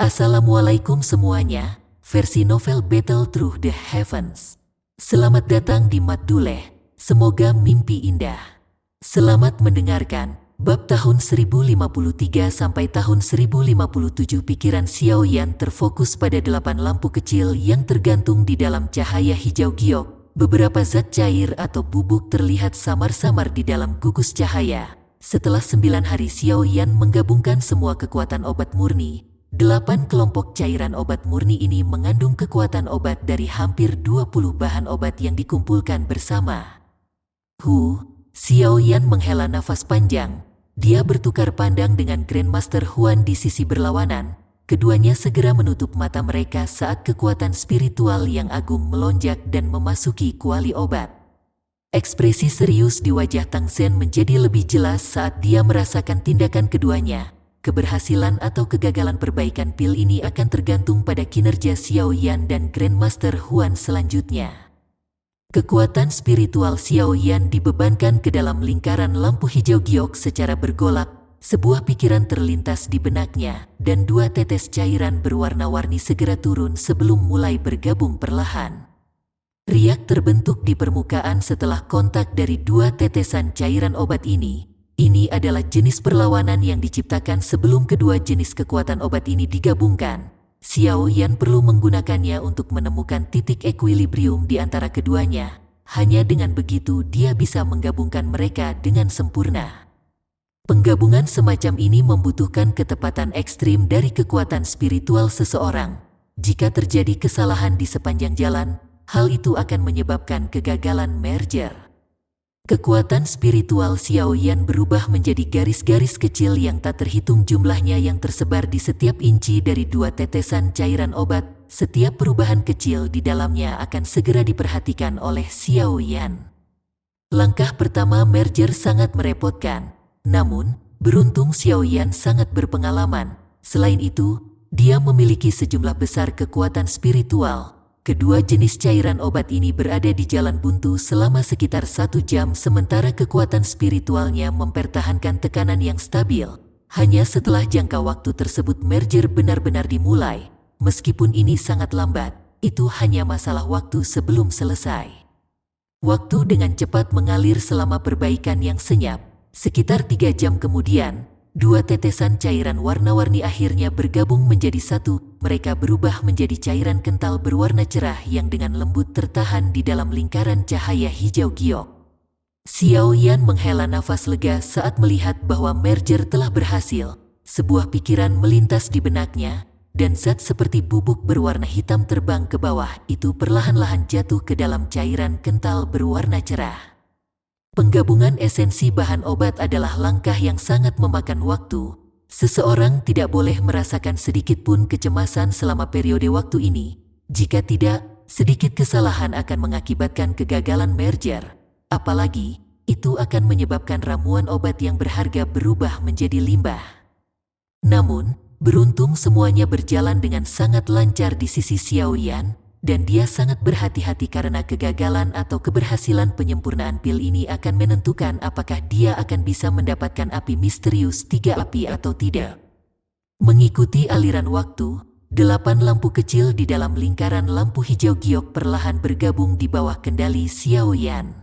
Assalamualaikum semuanya, versi novel Battle Through the Heavens. Selamat datang di Maduleh, semoga mimpi indah. Selamat mendengarkan, bab tahun 1053 sampai tahun 1057. Pikiran Xiao Yan terfokus pada 8 lampu kecil yang tergantung di dalam cahaya hijau giok. Beberapa zat cair atau bubuk terlihat samar-samar di dalam gugus cahaya. Setelah 9 hari Xiao Yan menggabungkan semua kekuatan obat murni. 8 kelompok cairan obat murni ini mengandung kekuatan obat dari hampir 20 bahan obat yang dikumpulkan bersama. Xiao Yan menghela nafas panjang. Dia bertukar pandang dengan Grandmaster Huan di sisi berlawanan. Keduanya segera menutup mata mereka saat kekuatan spiritual yang agung melonjak dan memasuki kuali obat. Ekspresi serius di wajah Tang Zhen menjadi lebih jelas saat dia merasakan tindakan keduanya. Keberhasilan atau kegagalan perbaikan pil ini akan tergantung pada kinerja Xiao Yan dan Grandmaster Huan selanjutnya. Kekuatan spiritual Xiao Yan dibebankan ke dalam lingkaran lampu hijau giok secara bergolak. Sebuah pikiran terlintas di benaknya, dan 2 tetes cairan berwarna-warni segera turun sebelum mulai bergabung perlahan. Riak terbentuk di permukaan setelah kontak dari 2 tetesan cairan obat ini. Ini adalah jenis perlawanan yang diciptakan sebelum kedua jenis kekuatan obat ini digabungkan. Xiao Yan perlu menggunakannya untuk menemukan titik equilibrium di antara keduanya. Hanya dengan begitu dia bisa menggabungkan mereka dengan sempurna. Penggabungan semacam ini membutuhkan ketepatan ekstrim dari kekuatan spiritual seseorang. Jika terjadi kesalahan di sepanjang jalan, hal itu akan menyebabkan kegagalan merger. Kekuatan spiritual Xiao Yan berubah menjadi garis-garis kecil yang tak terhitung jumlahnya yang tersebar di setiap inci dari 2 tetesan cairan obat. Setiap perubahan kecil di dalamnya akan segera diperhatikan oleh Xiao Yan. Langkah pertama merger sangat merepotkan. Namun, beruntung Xiao Yan sangat berpengalaman. Selain itu, dia memiliki sejumlah besar kekuatan spiritual. Kedua jenis cairan obat ini berada di jalan buntu selama sekitar 1 jam sementara kekuatan spiritualnya mempertahankan tekanan yang stabil. Hanya setelah jangka waktu tersebut merger benar-benar dimulai. Meskipun ini sangat lambat, itu hanya masalah waktu sebelum selesai. Waktu dengan cepat mengalir selama perbaikan yang senyap. Sekitar 3 jam kemudian, 2 tetesan cairan warna-warni akhirnya bergabung menjadi satu. Mereka berubah menjadi cairan kental berwarna cerah yang dengan lembut tertahan di dalam lingkaran cahaya hijau giok. Xiao Yan menghela nafas lega saat melihat bahwa merger telah berhasil. Sebuah pikiran melintas di benaknya, dan zat seperti bubuk berwarna hitam terbang ke bawah itu perlahan-lahan jatuh ke dalam cairan kental berwarna cerah. Penggabungan esensi bahan obat adalah langkah yang sangat memakan waktu. Seseorang tidak boleh merasakan sedikit pun kecemasan selama periode waktu ini. Jika tidak, sedikit kesalahan akan mengakibatkan kegagalan merger. Apalagi, itu akan menyebabkan ramuan obat yang berharga berubah menjadi limbah. Namun, beruntung semuanya berjalan dengan sangat lancar di sisi Xiao Yan. Dan dia sangat berhati-hati karena kegagalan atau keberhasilan penyempurnaan pil ini akan menentukan apakah dia akan bisa mendapatkan api misterius 3 api atau tidak. Mengikuti aliran waktu, 8 lampu kecil di dalam lingkaran lampu hijau giok perlahan bergabung di bawah kendali Xiao Yan.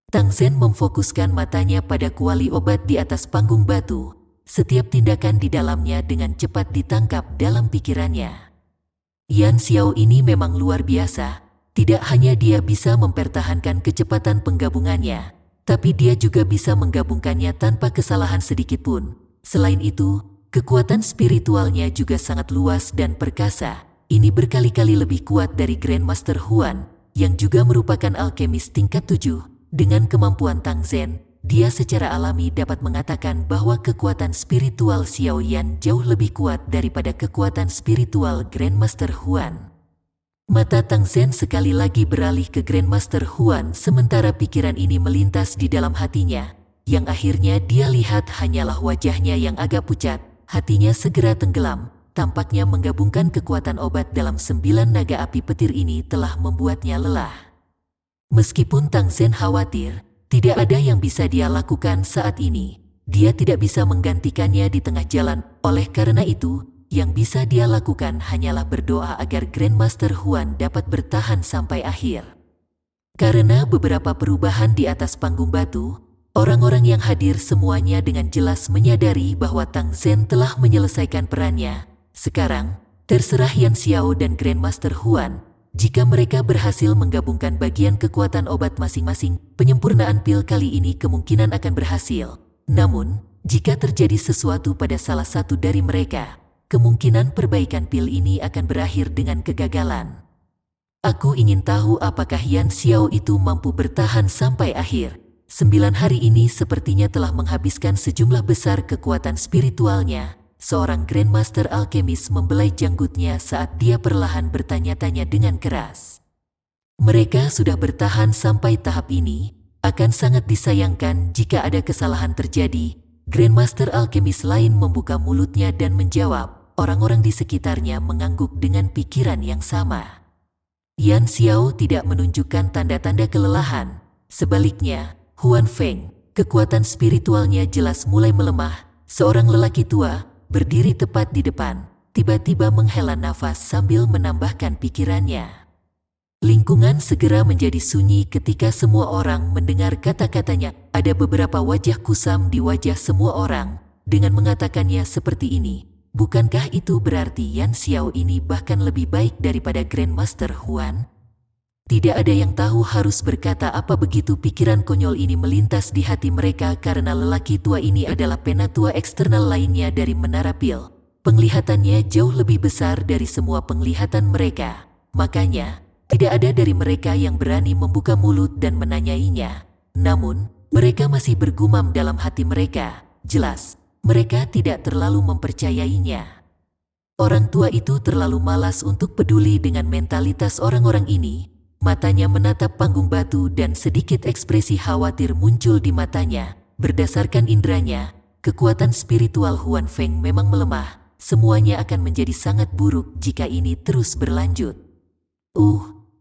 Tang Zhen memfokuskan matanya pada kuali obat di atas panggung batu. Setiap tindakan di dalamnya dengan cepat ditangkap dalam pikirannya. Yan Xiao ini memang luar biasa. Tidak hanya dia bisa mempertahankan kecepatan penggabungannya, tapi dia juga bisa menggabungkannya tanpa kesalahan sedikit pun. Selain itu, kekuatan spiritualnya juga sangat luas dan perkasa. Ini berkali-kali lebih kuat dari Grandmaster Huan, yang juga merupakan alkemis tingkat 7. Dengan kemampuan Tang Zhen, dia secara alami dapat mengatakan bahwa kekuatan spiritual Xiao Yan jauh lebih kuat daripada kekuatan spiritual Grandmaster Huan. Mata Tang Zhen sekali lagi beralih ke Grandmaster Huan sementara pikiran ini melintas di dalam hatinya. Yang akhirnya dia lihat hanyalah wajahnya yang agak pucat. Hatinya segera tenggelam. Tampaknya menggabungkan kekuatan obat dalam 9 naga api petir ini telah membuatnya lelah. Meskipun Tang Zhen khawatir, tidak ada yang bisa dia lakukan saat ini. Dia tidak bisa menggantikannya di tengah jalan. Oleh karena itu, yang bisa dia lakukan hanyalah berdoa agar Grandmaster Huan dapat bertahan sampai akhir. Karena beberapa perubahan di atas panggung batu, orang-orang yang hadir semuanya dengan jelas menyadari bahwa Tang Zhen telah menyelesaikan perannya. Sekarang, terserah Yan Xiao dan Grandmaster Huan. Jika mereka berhasil menggabungkan bagian kekuatan obat masing-masing, penyempurnaan pil kali ini kemungkinan akan berhasil. Namun, jika terjadi sesuatu pada salah satu dari mereka, kemungkinan perbaikan pil ini akan berakhir dengan kegagalan. Aku ingin tahu apakah Yan Xiao itu mampu bertahan sampai akhir. 9 hari ini sepertinya telah menghabiskan sejumlah besar kekuatan spiritualnya. Seorang Grandmaster Alkemis membelai janggutnya saat dia perlahan bertanya-tanya dengan keras. Mereka sudah bertahan sampai tahap ini, akan sangat disayangkan jika ada kesalahan terjadi. Grandmaster Alkemis lain membuka mulutnya dan menjawab. Orang-orang di sekitarnya mengangguk dengan pikiran yang sama. Yan Xiao tidak menunjukkan tanda-tanda kelelahan. Sebaliknya, Huan Feng, kekuatan spiritualnya jelas mulai melemah. Seorang lelaki tua berdiri tepat di depan, tiba-tiba menghela nafas sambil menambahkan pikirannya. Lingkungan segera menjadi sunyi ketika semua orang mendengar kata-katanya. Ada beberapa wajah kusam di wajah semua orang. Dengan mengatakannya seperti ini, bukankah itu berarti Yan Xiao ini bahkan lebih baik daripada Grandmaster Huan? Tidak ada yang tahu harus berkata apa begitu pikiran konyol ini melintas di hati mereka karena lelaki tua ini adalah penatua eksternal lainnya dari Menara Pil. Penglihatannya jauh lebih besar dari semua penglihatan mereka. Makanya, tidak ada dari mereka yang berani membuka mulut dan menanyainya. Namun, mereka masih bergumam dalam hati mereka. Jelas, mereka tidak terlalu mempercayainya. Orang tua itu terlalu malas untuk peduli dengan mentalitas orang-orang ini. Matanya menatap panggung batu dan sedikit ekspresi khawatir muncul di matanya. Berdasarkan indranya, kekuatan spiritual Huan Feng memang melemah. Semuanya akan menjadi sangat buruk jika ini terus berlanjut.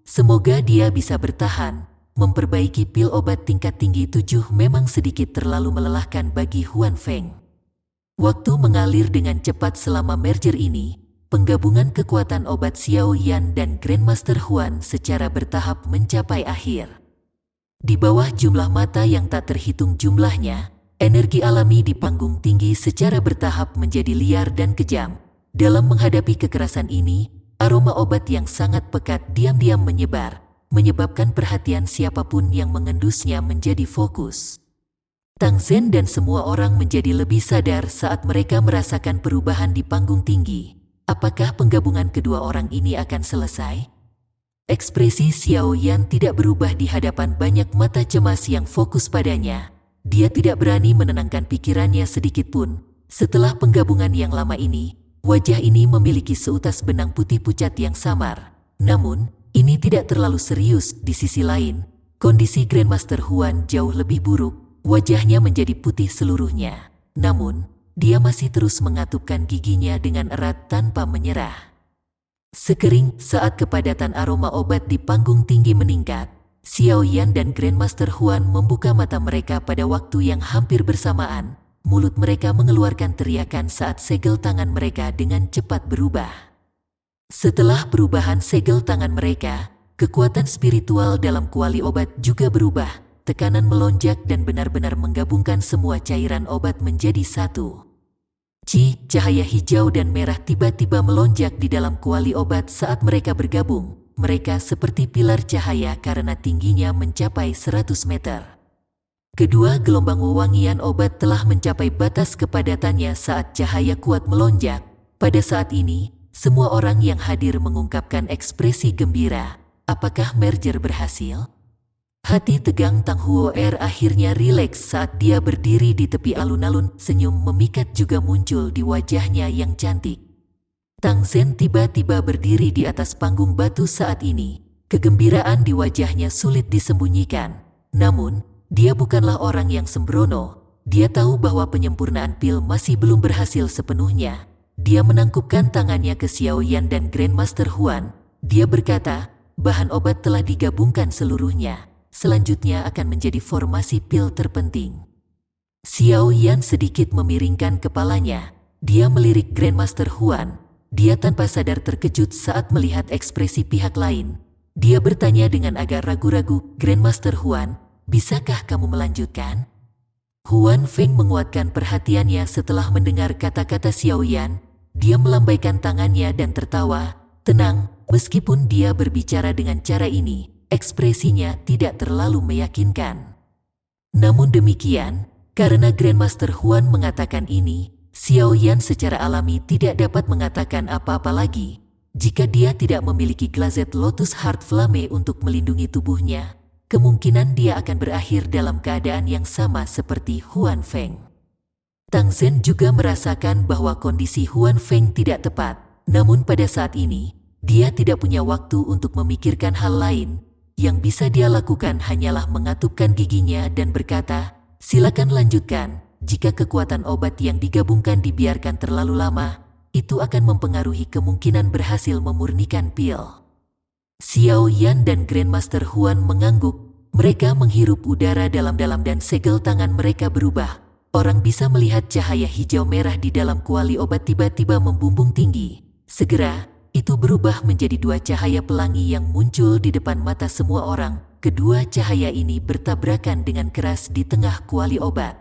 Semoga dia bisa bertahan. Memperbaiki pil obat tingkat tinggi 7 memang sedikit terlalu melelahkan bagi Huan Feng. Waktu mengalir dengan cepat selama merger ini. Penggabungan kekuatan obat Xiao Yan dan Grandmaster Huan secara bertahap mencapai akhir. Di bawah jumlah mata yang tak terhitung jumlahnya, energi alami di panggung tinggi secara bertahap menjadi liar dan kejam. Dalam menghadapi kekerasan ini, aroma obat yang sangat pekat diam-diam menyebar, menyebabkan perhatian siapapun yang mengendusnya menjadi fokus. Tang Zhen dan semua orang menjadi lebih sadar saat mereka merasakan perubahan di panggung tinggi. Apakah penggabungan kedua orang ini akan selesai? Ekspresi Xiao Yan tidak berubah di hadapan banyak mata cemas yang fokus padanya. Dia tidak berani menenangkan pikirannya sedikit pun. Setelah penggabungan yang lama ini, wajah ini memiliki seutas benang putih pucat yang samar. Namun, ini tidak terlalu serius. Di sisi lain, kondisi Grandmaster Huan jauh lebih buruk. Wajahnya menjadi putih seluruhnya. Namun, dia masih terus mengatupkan giginya dengan erat tanpa menyerah. Sekering saat kepadatan aroma obat di panggung tinggi meningkat, Xiao Yan dan Grandmaster Huan membuka mata mereka pada waktu yang hampir bersamaan. Mulut mereka mengeluarkan teriakan saat segel tangan mereka dengan cepat berubah. Setelah perubahan segel tangan mereka, kekuatan spiritual dalam kuali obat juga berubah. Tekanan melonjak dan benar-benar menggabungkan semua cairan obat menjadi satu. Cahaya hijau dan merah tiba-tiba melonjak di dalam kuali obat saat mereka bergabung. Mereka seperti pilar cahaya karena tingginya mencapai 100 meter. Kedua gelombang wewangian obat telah mencapai batas kepadatannya saat cahaya kuat melonjak. Pada saat ini, semua orang yang hadir mengungkapkan ekspresi gembira. Apakah merger berhasil? Hati tegang Tang Huo'er akhirnya rileks saat dia berdiri di tepi alun-alun. Senyum memikat juga muncul di wajahnya yang cantik. Tang Zhen tiba-tiba berdiri di atas panggung batu saat ini. Kegembiraan di wajahnya sulit disembunyikan. Namun, dia bukanlah orang yang sembrono. Dia tahu bahwa penyempurnaan pil masih belum berhasil sepenuhnya. Dia menangkupkan tangannya ke Xiao Yan dan Grandmaster Huan. Dia berkata, bahan obat telah digabungkan seluruhnya. Selanjutnya akan menjadi formasi pil terpenting. Xiao Yan sedikit memiringkan kepalanya. dia melirik Grandmaster Huan. Dia tanpa sadar terkejut saat melihat ekspresi pihak lain. Dia bertanya dengan agak ragu-ragu, "Grandmaster Huan, bisakah kamu melanjutkan?" Huan Feng menguatkan perhatiannya setelah mendengar kata-kata Xiao Yan. Dia melambaikan tangannya dan tertawa. Tenang, meskipun dia berbicara dengan cara ini, ekspresinya tidak terlalu meyakinkan. Namun demikian, karena Grandmaster Huan mengatakan ini, Xiao Yan secara alami tidak dapat mengatakan apa-apa lagi. Jika dia tidak memiliki Glazed Lotus Heart Flame untuk melindungi tubuhnya, kemungkinan dia akan berakhir dalam keadaan yang sama seperti Huan Feng. Tang Zhen juga merasakan bahwa kondisi Huan Feng tidak tepat, namun pada saat ini, dia tidak punya waktu untuk memikirkan hal lain. Yang bisa dia lakukan hanyalah mengatupkan giginya dan berkata, "Silakan lanjutkan. Jika kekuatan obat yang digabungkan dibiarkan terlalu lama, itu akan mempengaruhi kemungkinan berhasil memurnikan pil." Xiao Yan dan Grandmaster Huan mengangguk. Mereka menghirup udara dalam-dalam dan segel tangan mereka berubah. Orang bisa melihat cahaya hijau merah di dalam kuali obat tiba-tiba membumbung tinggi. Segera, itu berubah menjadi dua cahaya pelangi yang muncul di depan mata semua orang. Kedua cahaya ini bertabrakan dengan keras di tengah kuali obat.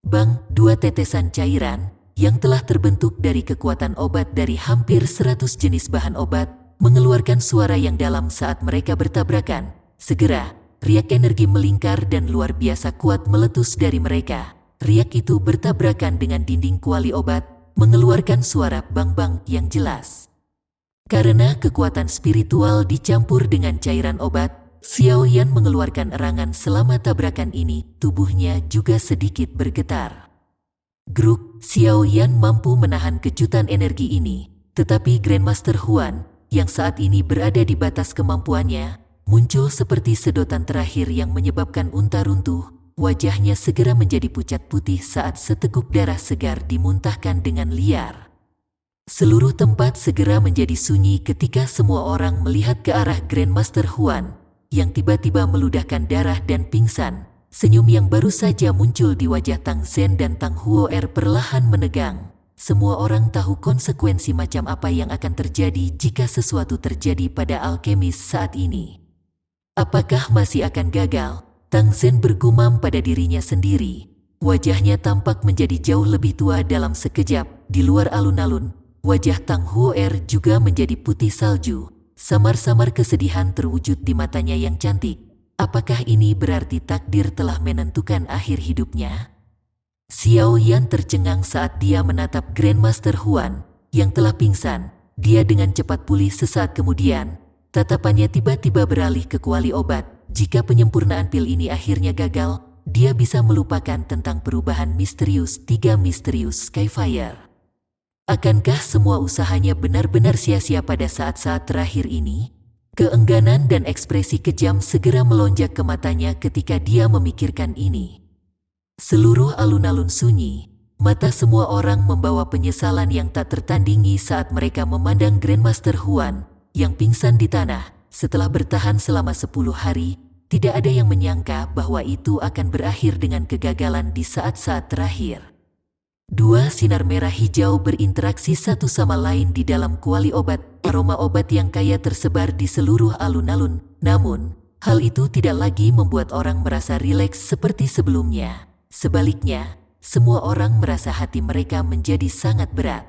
Bang, dua tetesan cairan yang telah terbentuk dari kekuatan obat dari hampir 100 jenis bahan obat mengeluarkan suara yang dalam saat mereka bertabrakan. Segera, riak energi melingkar dan luar biasa kuat meletus dari mereka. Riak itu bertabrakan dengan dinding kuali obat, mengeluarkan suara bang-bang yang jelas. Karena kekuatan spiritual dicampur dengan cairan obat, Xiao Yan mengeluarkan erangan selama tabrakan ini, tubuhnya juga sedikit bergetar. Gruk, Xiao Yan mampu menahan kejutan energi ini, tetapi Grandmaster Huan, yang saat ini berada di batas kemampuannya, muncul seperti sedotan terakhir yang menyebabkan unta runtuh. Wajahnya segera menjadi pucat putih saat seteguk darah segar dimuntahkan dengan liar. Seluruh tempat segera menjadi sunyi ketika semua orang melihat ke arah Grandmaster Huan, yang tiba-tiba meludahkan darah dan pingsan. Senyum yang baru saja muncul di wajah Tang Zhen dan Tang Huo'er perlahan menegang. Semua orang tahu konsekuensi macam apa yang akan terjadi jika sesuatu terjadi pada alkemis saat ini. Apakah masih akan gagal? Tang Zhen bergumam pada dirinya sendiri. Wajahnya tampak menjadi jauh lebih tua dalam sekejap. Di luar alun-alun, wajah Tang Huo'er juga menjadi putih salju. Samar-samar kesedihan terwujud di matanya yang cantik. Apakah ini berarti takdir telah menentukan akhir hidupnya? Xiao Yan tercengang saat dia menatap Grandmaster Huan yang telah pingsan. Dia dengan cepat pulih sesaat kemudian. Tatapannya tiba-tiba beralih ke kuali obat. Jika penyempurnaan pil ini akhirnya gagal, dia bisa melupakan tentang perubahan misterius 3 misterius Skyfire. Akankah semua usahanya benar-benar sia-sia pada saat-saat terakhir ini? Keengganan dan ekspresi kejam segera melonjak ke matanya ketika dia memikirkan ini. Seluruh alun-alun sunyi, mata semua orang membawa penyesalan yang tak tertandingi saat mereka memandang Grandmaster Huan yang pingsan di tanah. Setelah bertahan selama 10 hari, tidak ada yang menyangka bahwa itu akan berakhir dengan kegagalan di saat-saat terakhir. Dua sinar merah hijau berinteraksi satu sama lain di dalam kuali obat. Aroma obat yang kaya tersebar di seluruh alun-alun. Namun, hal itu tidak lagi membuat orang merasa rileks seperti sebelumnya. Sebaliknya, semua orang merasa hati mereka menjadi sangat berat.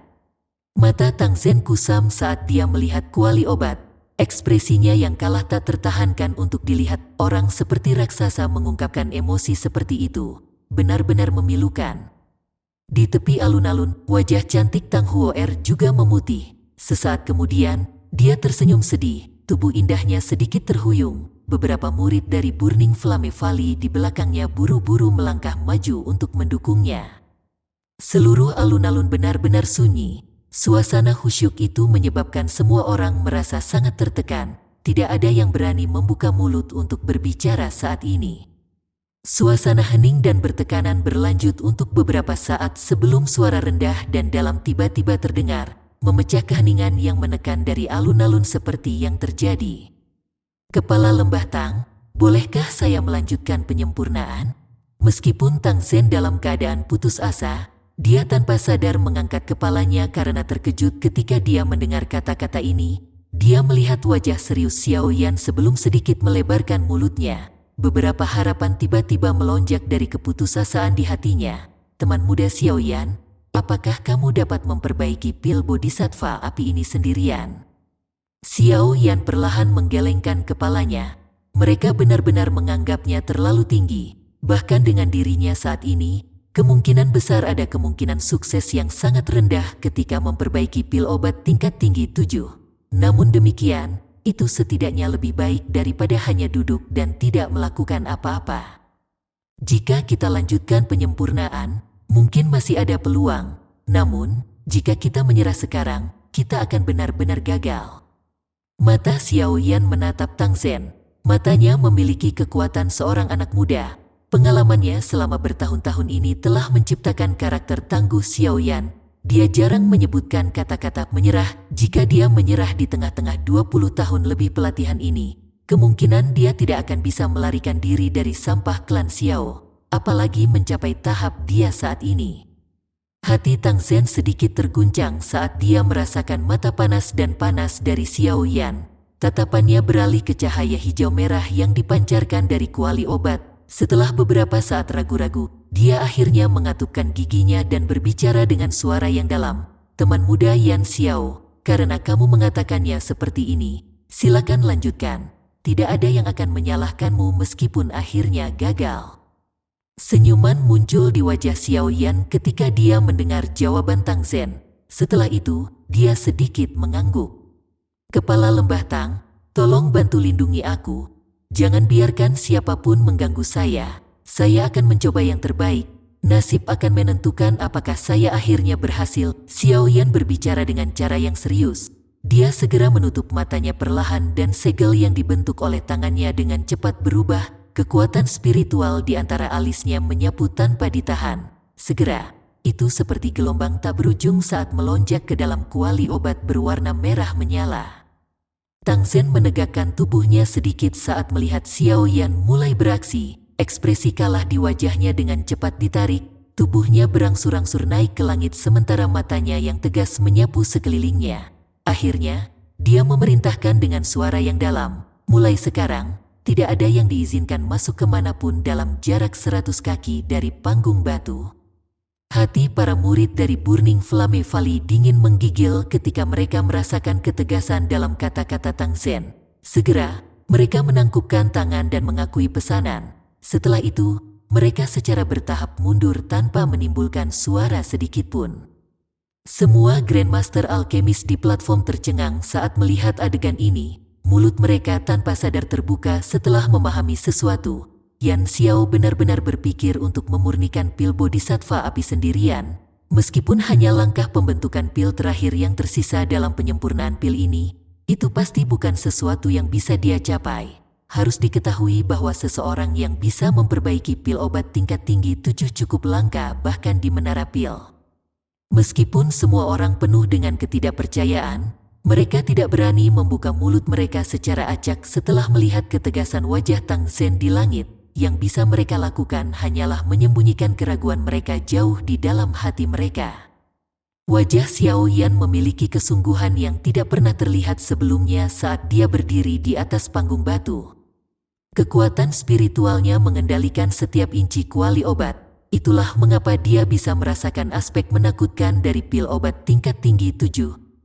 Mata Tang Zhen kusam saat dia melihat kuali obat. Ekspresinya yang kalah tak tertahankan untuk dilihat. Orang seperti raksasa mengungkapkan emosi seperti itu benar-benar memilukan. Di tepi alun-alun, wajah cantik Tang Huo'er juga memutih. Sesaat kemudian, dia tersenyum sedih. Tubuh indahnya sedikit terhuyung. Beberapa murid dari Burning Flame Valley di belakangnya buru-buru melangkah maju untuk mendukungnya. Seluruh alun-alun benar-benar sunyi. Suasana khusyuk itu menyebabkan semua orang merasa sangat tertekan. Tidak ada yang berani membuka mulut untuk berbicara saat ini. Suasana hening dan bertekanan berlanjut untuk beberapa saat sebelum suara rendah dan dalam tiba-tiba terdengar, memecah keheningan yang menekan dari alun-alun seperti yang terjadi. Kepala Lembah Tang, bolehkah saya melanjutkan penyempurnaan? Meskipun Tang Zhen dalam keadaan putus asa, dia tanpa sadar mengangkat kepalanya karena terkejut ketika dia mendengar kata-kata ini. Dia melihat wajah serius Xiao Yan sebelum sedikit melebarkan mulutnya. Beberapa harapan tiba-tiba melonjak dari keputusasaan di hatinya. Teman muda Xiao Yan, apakah kamu dapat memperbaiki pil bodhisattva api ini sendirian? Xiao Yan perlahan menggelengkan kepalanya. Mereka benar-benar menganggapnya terlalu tinggi. Bahkan dengan dirinya saat ini, kemungkinan besar ada kemungkinan sukses yang sangat rendah ketika memperbaiki pil obat tingkat tinggi 7. Namun demikian, itu setidaknya lebih baik daripada hanya duduk dan tidak melakukan apa-apa. Jika kita lanjutkan penyempurnaan, mungkin masih ada peluang. Namun, jika kita menyerah sekarang, kita akan benar-benar gagal. Mata Xiao Yan menatap Tang Zhen. Matanya memiliki kekuatan seorang anak muda. Pengalamannya selama bertahun-tahun ini telah menciptakan karakter tangguh Xiao Yan. Dia jarang menyebutkan kata-kata menyerah. Jika dia menyerah di tengah-tengah 20 tahun lebih pelatihan ini, kemungkinan dia tidak akan bisa melarikan diri dari sampah klan Xiao, apalagi mencapai tahap dia saat ini. Hati Tang Zhen sedikit terguncang saat dia merasakan mata panas dan panas dari Xiao Yan. Tatapannya beralih ke cahaya hijau merah yang dipancarkan dari kuali obat. Setelah beberapa saat ragu-ragu, dia akhirnya mengatupkan giginya dan berbicara dengan suara yang dalam. Teman muda Yan Xiao, karena kamu mengatakannya seperti ini, silakan lanjutkan. Tidak ada yang akan menyalahkanmu meskipun akhirnya gagal. Senyuman muncul di wajah Xiao Yan ketika dia mendengar jawaban Tang Zhen. Setelah itu, dia sedikit mengangguk. Kepala Lembah Tang, tolong bantu lindungi aku. Jangan biarkan siapapun mengganggu saya. Saya akan mencoba yang terbaik. Nasib akan menentukan apakah saya akhirnya berhasil. Xiao Yan berbicara dengan cara yang serius. Dia segera menutup matanya perlahan dan segel yang dibentuk oleh tangannya dengan cepat berubah. Kekuatan spiritual di antara alisnya menyapu tanpa ditahan. Segera, itu seperti gelombang tak berujung saat melonjak ke dalam kuali obat berwarna merah menyala. Tang Zhen menegakkan tubuhnya sedikit saat melihat Xiao Yan mulai beraksi. Ekspresi kalah di wajahnya dengan cepat ditarik. Tubuhnya berangsur-angsur naik ke langit sementara matanya yang tegas menyapu sekelilingnya. Akhirnya, dia memerintahkan dengan suara yang dalam. Mulai sekarang, tidak ada yang diizinkan masuk kemanapun dalam jarak 100 kaki dari panggung batu. Hati para murid dari Burning Flame Valley dingin menggigil ketika mereka merasakan ketegasan dalam kata-kata Tang Zhen. Segera, mereka menangkupkan tangan dan mengakui pesanan. Setelah itu, mereka secara bertahap mundur tanpa menimbulkan suara sedikitpun. Semua Grandmaster Alkemis di platform tercengang saat melihat adegan ini. Mulut mereka tanpa sadar terbuka setelah memahami sesuatu. Yan Xiao benar-benar berpikir untuk memurnikan pil bodhisattva api sendirian. Meskipun hanya langkah pembentukan pil terakhir yang tersisa dalam penyempurnaan pil ini, itu pasti bukan sesuatu yang bisa dia capai. Harus diketahui bahwa seseorang yang bisa memperbaiki pil obat tingkat tinggi 7 cukup langka bahkan di menara pil. Meskipun semua orang penuh dengan ketidakpercayaan, mereka tidak berani membuka mulut mereka secara acak setelah melihat ketegasan wajah Tang Zhen di langit. Yang bisa mereka lakukan hanyalah menyembunyikan keraguan mereka jauh di dalam hati mereka. Wajah Xiao Yan memiliki kesungguhan yang tidak pernah terlihat sebelumnya saat dia berdiri di atas panggung batu. Kekuatan spiritualnya mengendalikan setiap inci kuali obat. Itulah mengapa dia bisa merasakan aspek menakutkan dari pil obat tingkat tinggi 7.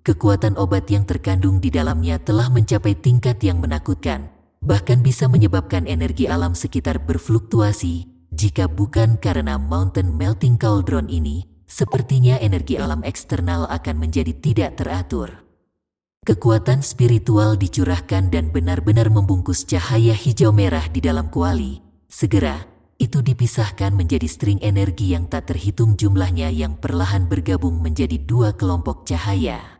Kekuatan obat yang terkandung di dalamnya telah mencapai tingkat yang menakutkan. Bahkan bisa menyebabkan energi alam sekitar berfluktuasi. Jika bukan karena Mountain Melting Cauldron ini, sepertinya energi alam eksternal akan menjadi tidak teratur. Kekuatan spiritual dicurahkan dan benar-benar membungkus cahaya hijau merah di dalam kuali. Segera, itu dipisahkan menjadi string energi yang tak terhitung jumlahnya yang perlahan bergabung menjadi 2 kelompok cahaya.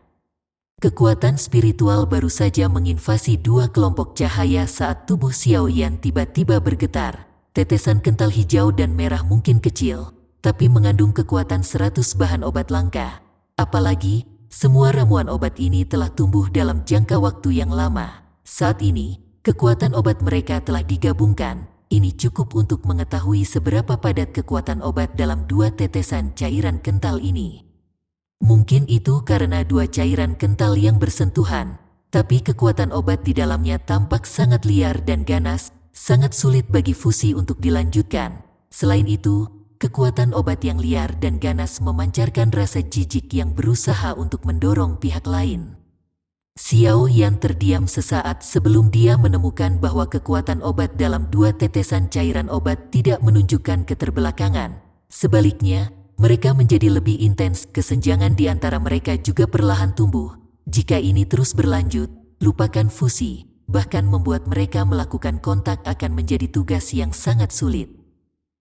Kekuatan spiritual baru saja menginvasi 2 kelompok cahaya saat tubuh Xiao Yan tiba-tiba bergetar. Tetesan kental hijau dan merah mungkin kecil, tapi mengandung kekuatan 100 bahan obat langka. Apalagi, semua ramuan obat ini telah tumbuh dalam jangka waktu yang lama. Saat ini, kekuatan obat mereka telah digabungkan. ini cukup untuk mengetahui seberapa padat kekuatan obat dalam 2 tetesan cairan kental ini. Mungkin itu karena 2 cairan kental yang bersentuhan, tapi kekuatan obat di dalamnya tampak sangat liar dan ganas, sangat sulit bagi fusi untuk dilanjutkan. Selain itu, kekuatan obat yang liar dan ganas memancarkan rasa jijik yang berusaha untuk mendorong pihak lain. Xiao Yan terdiam sesaat sebelum dia menemukan bahwa kekuatan obat dalam 2 tetesan cairan obat tidak menunjukkan keterbelakangan. Sebaliknya, mereka menjadi lebih intens, kesenjangan di antara mereka juga perlahan tumbuh. Jika ini terus berlanjut, lupakan fusi, bahkan membuat mereka melakukan kontak akan menjadi tugas yang sangat sulit.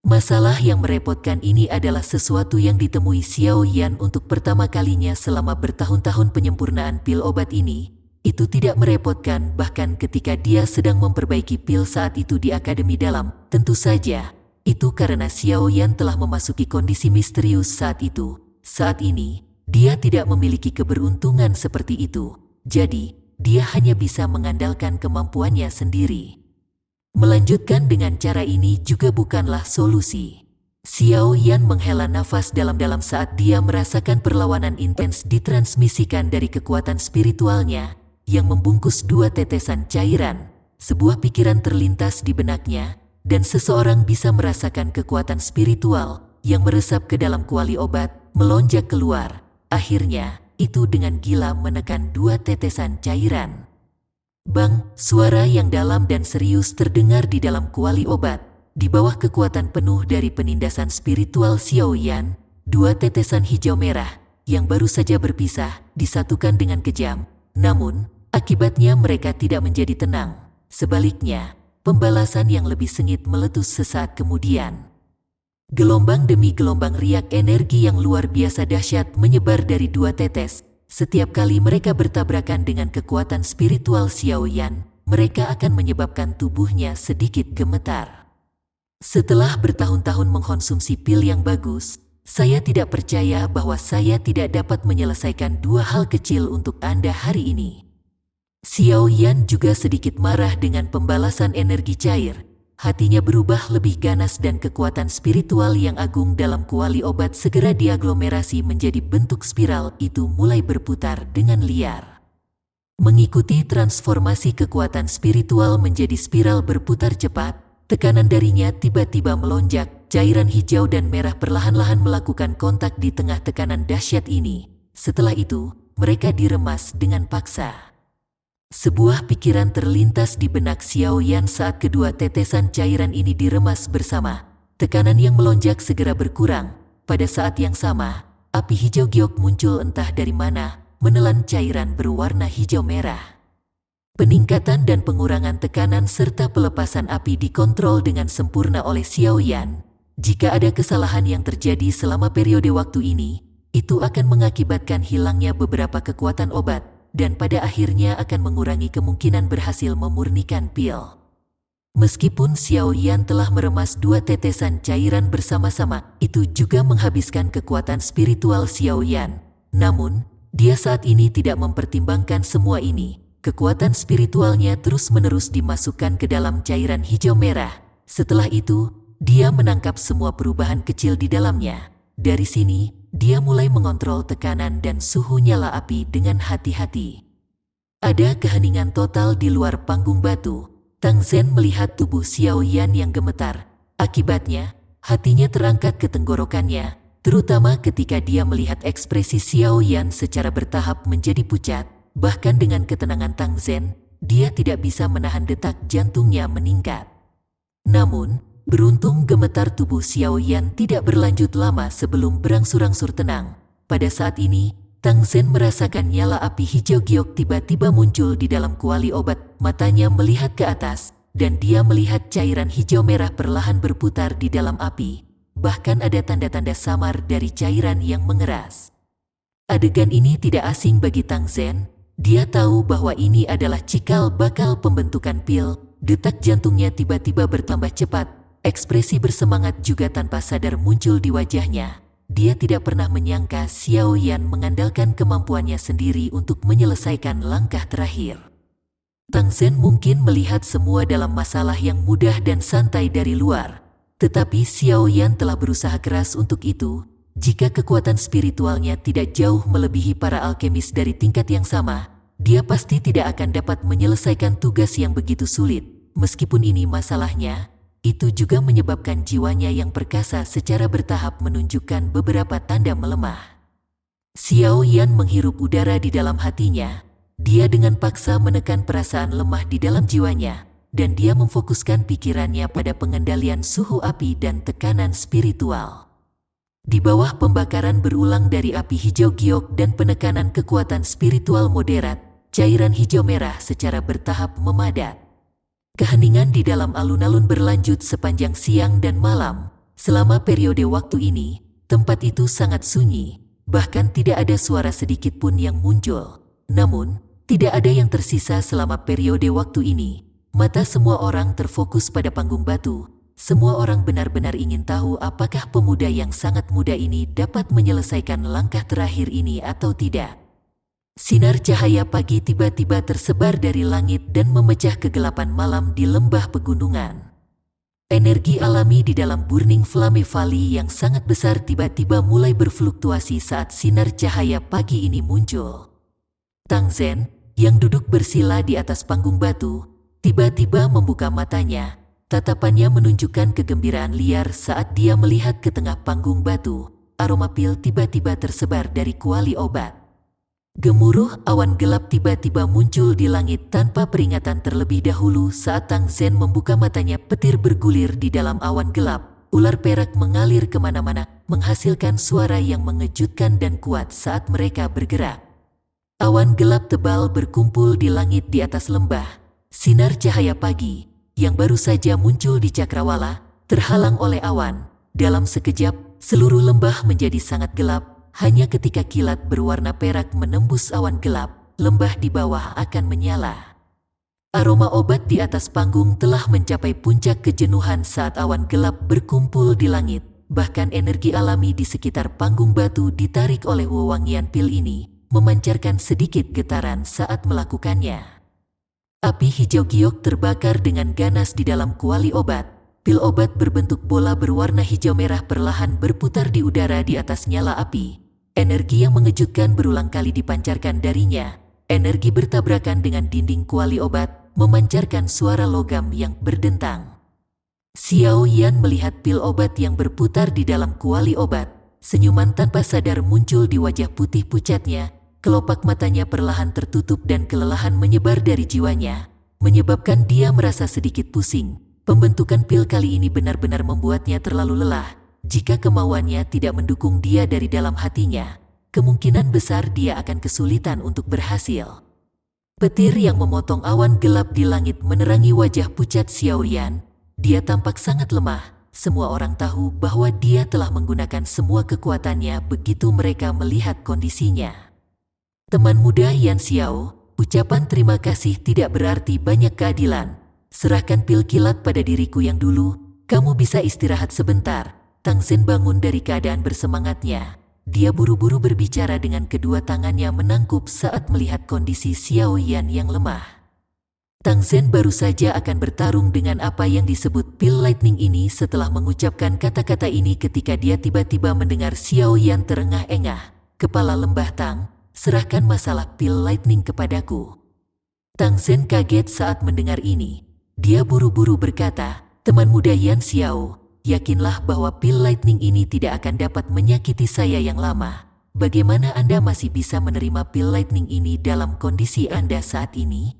Masalah yang merepotkan ini adalah sesuatu yang ditemui Xiao Yan untuk pertama kalinya selama bertahun-tahun penyempurnaan pil obat ini. Itu tidak merepotkan bahkan ketika dia sedang memperbaiki pil saat itu di Akademi Dalam. Tentu saja, itu karena Xiao Yan telah memasuki kondisi misterius saat itu. Saat ini, dia tidak memiliki keberuntungan seperti itu. Jadi, dia hanya bisa mengandalkan kemampuannya sendiri. Melanjutkan dengan cara ini juga bukanlah solusi. Xiao Yan menghela nafas dalam-dalam saat dia merasakan perlawanan intens ditransmisikan dari kekuatan spiritualnya yang membungkus 2 tetesan cairan. Sebuah pikiran terlintas di benaknya, dan seseorang bisa merasakan kekuatan spiritual yang meresap ke dalam kuali obat, melonjak keluar. Akhirnya, itu dengan gila menekan 2 tetesan cairan. Bang, suara yang dalam dan serius terdengar di dalam kuali obat. Di bawah kekuatan penuh dari penindasan spiritual Xiao Yan, 2 tetesan hijau merah yang baru saja berpisah disatukan dengan kejam. Namun, akibatnya mereka tidak menjadi tenang. Sebaliknya, pembalasan yang lebih sengit meletus sesaat kemudian. Gelombang demi gelombang riak energi yang luar biasa dahsyat menyebar dari 2 tetes. Setiap kali mereka bertabrakan dengan kekuatan spiritual Xiao Yan, mereka akan menyebabkan tubuhnya sedikit gemetar. Setelah bertahun-tahun mengkonsumsi pil yang bagus, saya tidak percaya bahwa saya tidak dapat menyelesaikan 2 hal kecil untuk Anda hari ini. Xiao Yan juga sedikit marah dengan pembalasan energi cair. Hatinya berubah lebih ganas dan kekuatan spiritual yang agung dalam kuali obat segera diaglomerasi menjadi bentuk spiral itu mulai berputar dengan liar. Mengikuti transformasi kekuatan spiritual menjadi spiral berputar cepat, tekanan darinya tiba-tiba melonjak, cairan hijau dan merah perlahan-lahan melakukan kontak di tengah tekanan dahsyat ini. Setelah itu, mereka diremas dengan paksa. Sebuah pikiran terlintas di benak Xiao Yan saat kedua tetesan cairan ini diremas bersama. Tekanan yang melonjak segera berkurang. Pada saat yang sama, api hijau giok muncul entah dari mana, menelan cairan berwarna hijau merah. Peningkatan dan pengurangan tekanan serta pelepasan api dikontrol dengan sempurna oleh Xiao Yan. Jika ada kesalahan yang terjadi selama periode waktu ini, itu akan mengakibatkan hilangnya beberapa kekuatan obat, dan pada akhirnya akan mengurangi kemungkinan berhasil memurnikan pil. Meskipun Xiao Yan telah meremas 2 tetesan cairan bersama-sama, itu juga menghabiskan kekuatan spiritual Xiao Yan. Namun, dia saat ini tidak mempertimbangkan semua ini. Kekuatan spiritualnya terus-menerus dimasukkan ke dalam cairan hijau merah. Setelah itu, dia menangkap semua perubahan kecil di dalamnya. Dari sini, dia mulai mengontrol tekanan dan suhu nyala api dengan hati-hati. Ada keheningan total di luar panggung batu. Tang Zhen melihat tubuh Xiao Yan yang gemetar. Akibatnya, hatinya terangkat ke tenggorokannya, terutama ketika dia melihat ekspresi Xiao Yan secara bertahap menjadi pucat. Bahkan dengan ketenangan Tang Zhen, dia tidak bisa menahan detak jantungnya meningkat. Namun, beruntung gemetar tubuh Xiao Yan tidak berlanjut lama sebelum berangsur-angsur tenang. Pada saat ini, Tang Zhen merasakan nyala api hijau giok tiba-tiba muncul di dalam kuali obat. Matanya melihat ke atas, dan dia melihat cairan hijau merah perlahan berputar di dalam api. Bahkan ada tanda-tanda samar dari cairan yang mengeras. Adegan ini tidak asing bagi Tang Zhen. Dia tahu bahwa ini adalah cikal bakal pembentukan pil. Detak jantungnya tiba-tiba bertambah cepat. Ekspresi bersemangat juga tanpa sadar muncul di wajahnya. Dia tidak pernah menyangka Xiao Yan mengandalkan kemampuannya sendiri untuk menyelesaikan langkah terakhir. Tang Zhen mungkin melihat semua dalam masalah yang mudah dan santai dari luar. Tetapi Xiao Yan telah berusaha keras untuk itu. Jika kekuatan spiritualnya tidak jauh melebihi para alkemis dari tingkat yang sama, dia pasti tidak akan dapat menyelesaikan tugas yang begitu sulit. Meskipun ini masalahnya, itu juga menyebabkan jiwanya yang perkasa secara bertahap menunjukkan beberapa tanda melemah. Xiao Yan menghirup udara di dalam hatinya. Dia dengan paksa menekan perasaan lemah di dalam jiwanya, dan dia memfokuskan pikirannya pada pengendalian suhu api dan tekanan spiritual. Di bawah pembakaran berulang dari api hijau giok dan penekanan kekuatan spiritual moderat, cairan hijau merah secara bertahap memadat. Keheningan di dalam alun-alun berlanjut sepanjang siang dan malam. Selama periode waktu ini, tempat itu sangat sunyi, bahkan tidak ada suara sedikit pun yang muncul. Namun, tidak ada yang tersisa selama periode waktu ini. Mata semua orang terfokus pada panggung batu. Semua orang benar-benar ingin tahu apakah pemuda yang sangat muda ini dapat menyelesaikan langkah terakhir ini atau tidak. Sinar cahaya pagi tiba-tiba tersebar dari langit dan memecah kegelapan malam di lembah pegunungan. Energi alami di dalam Burning Flame Valley yang sangat besar tiba-tiba mulai berfluktuasi saat sinar cahaya pagi ini muncul. Tang Zhen, yang duduk bersila di atas panggung batu, tiba-tiba membuka matanya. Tatapannya menunjukkan kegembiraan liar saat dia melihat ke tengah panggung batu. Aroma pil tiba-tiba tersebar dari kuali obat. Gemuruh awan gelap tiba-tiba muncul di langit tanpa peringatan terlebih dahulu saat Tang Zhen membuka matanya. Petir bergulir di dalam awan gelap. Ular perak mengalir kemana-mana, menghasilkan suara yang mengejutkan dan kuat saat mereka bergerak. Awan gelap tebal berkumpul di langit di atas lembah. Sinar cahaya pagi, yang baru saja muncul di cakrawala, terhalang oleh awan. Dalam sekejap, seluruh lembah menjadi sangat gelap. Hanya ketika kilat berwarna perak menembus awan gelap, lembah di bawah akan menyala. Aroma obat di atas panggung telah mencapai puncak kejenuhan saat awan gelap berkumpul di langit. Bahkan energi alami di sekitar panggung batu ditarik oleh wewangian pil ini, memancarkan sedikit getaran saat melakukannya. Api hijau giok terbakar dengan ganas di dalam kuali obat. Pil obat berbentuk bola berwarna hijau merah perlahan berputar di udara di atas nyala api. Energi yang mengejutkan berulang kali dipancarkan darinya. Energi bertabrakan dengan dinding kuali obat, memancarkan suara logam yang berdentang. Xiao Yan melihat pil obat yang berputar di dalam kuali obat. Senyuman tanpa sadar muncul di wajah putih pucatnya. Kelopak matanya perlahan tertutup dan kelelahan menyebar dari jiwanya, menyebabkan dia merasa sedikit pusing. Pembentukan pil kali ini benar-benar membuatnya terlalu lelah. Jika kemauannya tidak mendukung dia dari dalam hatinya, kemungkinan besar dia akan kesulitan untuk berhasil. Petir yang memotong awan gelap di langit menerangi wajah pucat Xiao Yan. Dia tampak sangat lemah. Semua orang tahu bahwa dia telah menggunakan semua kekuatannya begitu mereka melihat kondisinya. Teman muda Yan Xiao, ucapan terima kasih tidak berarti banyak keadilan. Serahkan pil kilat pada diriku yang dulu, kamu bisa istirahat sebentar. Tang Zhen bangun dari keadaan bersemangatnya. Dia buru-buru berbicara dengan kedua tangannya menangkup saat melihat kondisi Xiao Yan yang lemah. Tang Zhen baru saja akan bertarung dengan apa yang disebut pil lightning ini. Setelah mengucapkan kata-kata ini ketika dia tiba-tiba mendengar Xiao Yan terengah-engah. Kepala lembah Tang, serahkan masalah pil lightning kepadaku. Tang Zhen kaget saat mendengar ini. Dia buru-buru berkata, teman muda Yan Xiao, yakinlah bahwa pil lightning ini tidak akan dapat menyakiti saya yang lama. Bagaimana Anda masih bisa menerima pil lightning ini dalam kondisi Anda saat ini?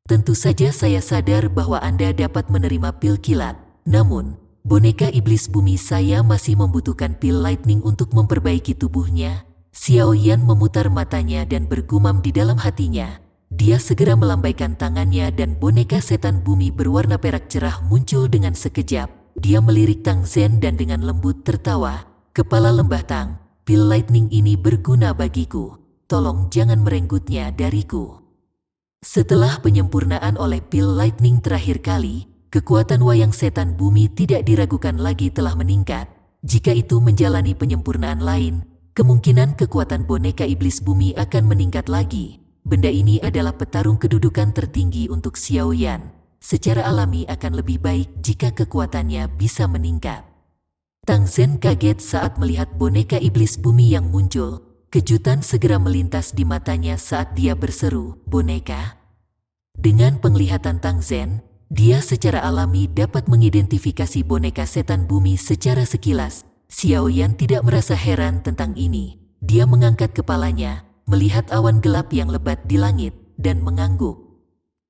Tentu saja saya sadar bahwa Anda dapat menerima pil kilat. Namun, boneka iblis bumi saya masih membutuhkan pil lightning untuk memperbaiki tubuhnya. Xiao Yan memutar matanya dan bergumam di dalam hatinya. Dia segera melambaikan tangannya dan boneka setan bumi berwarna perak cerah muncul dengan sekejap. Dia melirik Tang Zhen dan dengan lembut tertawa. Kepala lembah Tang, pil lightning ini berguna bagiku. Tolong jangan merenggutnya dariku. Setelah penyempurnaan oleh pil lightning terakhir kali, kekuatan wayang setan bumi tidak diragukan lagi telah meningkat. Jika itu menjalani penyempurnaan lain, kemungkinan kekuatan boneka iblis bumi akan meningkat lagi. benda ini adalah petarung kedudukan tertinggi untuk Xiao Yan. Secara alami akan lebih baik jika kekuatannya bisa meningkat. Tang Zhen kaget saat melihat boneka iblis bumi yang muncul. Kejutan segera melintas di matanya saat dia berseru, "Boneka?" Dengan penglihatan Tang Zhen, dia secara alami dapat mengidentifikasi boneka setan bumi secara sekilas. Xiao Yan tidak merasa heran tentang ini. Dia mengangkat kepalanya, melihat awan gelap yang lebat di langit, dan mengangguk.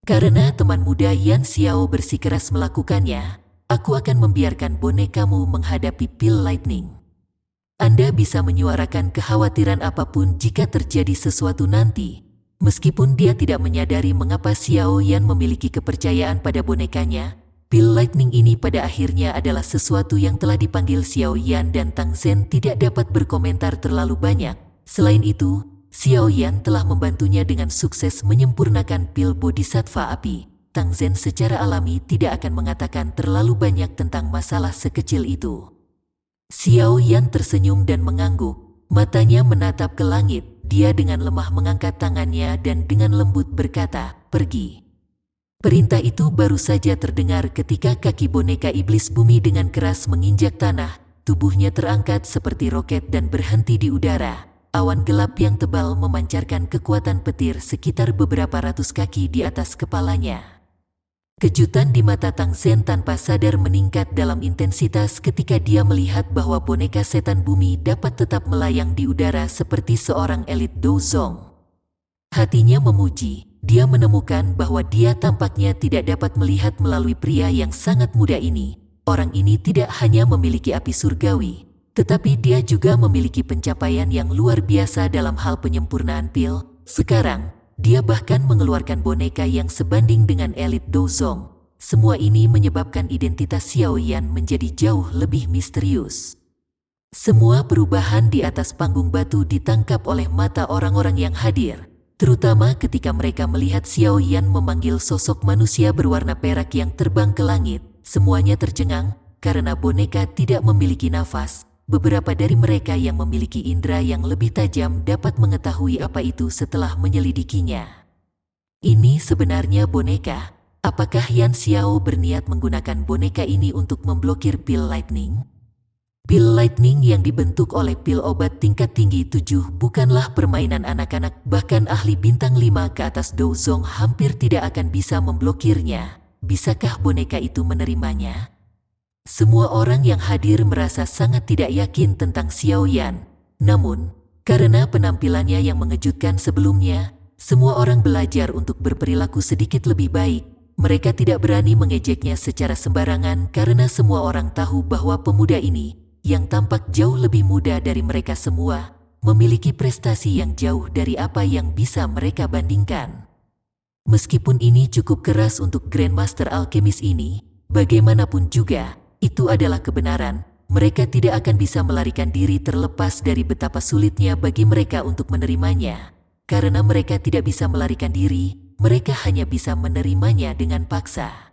"Karena teman muda Yan Xiao bersikeras melakukannya, aku akan membiarkan bonekamu menghadapi Pil Lightning. Anda bisa menyuarakan kekhawatiran apapun jika terjadi sesuatu nanti." Meskipun dia tidak menyadari mengapa Xiao Yan memiliki kepercayaan pada bonekanya, Pil Lightning ini pada akhirnya adalah sesuatu yang telah dipanggil Xiao Yan dan Tang Zhen tidak dapat berkomentar terlalu banyak. Selain itu, Xiao Yan telah membantunya dengan sukses menyempurnakan pil Bodhisattva api. Tang Zhen secara alami tidak akan mengatakan terlalu banyak tentang masalah sekecil itu. Xiao Yan tersenyum dan mengangguk, matanya menatap ke langit. Dia dengan lemah mengangkat tangannya dan dengan lembut berkata, "Pergi." Perintah itu baru saja terdengar ketika kaki boneka iblis bumi dengan keras menginjak tanah. Tubuhnya terangkat seperti roket dan berhenti di udara. Awan gelap yang tebal memancarkan kekuatan petir sekitar beberapa ratus kaki di atas kepalanya. Kejutan di mata Tang Zhen tanpa sadar meningkat dalam intensitas ketika dia melihat bahwa boneka setan bumi dapat tetap melayang di udara seperti seorang elit Douzong. Hatinya memuji. Dia menemukan bahwa dia tampaknya tidak dapat melihat melalui pria yang sangat muda ini. Orang ini tidak hanya memiliki api surgawi, tetapi dia juga memiliki pencapaian yang luar biasa dalam hal penyempurnaan pil. Sekarang, dia bahkan mengeluarkan boneka yang sebanding dengan elit Douzong. Semua ini menyebabkan identitas Xiao Yan menjadi jauh lebih misterius. Semua perubahan di atas panggung batu ditangkap oleh mata orang-orang yang hadir. Terutama ketika mereka melihat Xiao Yan memanggil sosok manusia berwarna perak yang terbang ke langit. Semuanya tercengang, karena boneka tidak memiliki nafas. Beberapa dari mereka yang memiliki indera yang lebih tajam dapat mengetahui apa itu setelah menyelidikinya. Ini sebenarnya boneka. Apakah Yan Xiao berniat menggunakan boneka ini untuk memblokir Pil Lightning? Pil Lightning yang dibentuk oleh pil obat tingkat tinggi 7 bukanlah permainan anak-anak, bahkan ahli bintang 5 ke atas Douzong hampir tidak akan bisa memblokirnya. Bisakah boneka itu menerimanya? Semua orang yang hadir merasa sangat tidak yakin tentang Xiao Yan. Namun, karena penampilannya yang mengejutkan sebelumnya, semua orang belajar untuk berperilaku sedikit lebih baik. Mereka tidak berani mengejeknya secara sembarangan karena semua orang tahu bahwa pemuda ini, yang tampak jauh lebih muda dari mereka semua, memiliki prestasi yang jauh dari apa yang bisa mereka bandingkan. Meskipun ini cukup keras untuk Grandmaster Alkemis ini, bagaimanapun juga, itu adalah kebenaran. Mereka tidak akan bisa melarikan diri terlepas dari betapa sulitnya bagi mereka untuk menerimanya. Karena mereka tidak bisa melarikan diri, mereka hanya bisa menerimanya dengan paksa.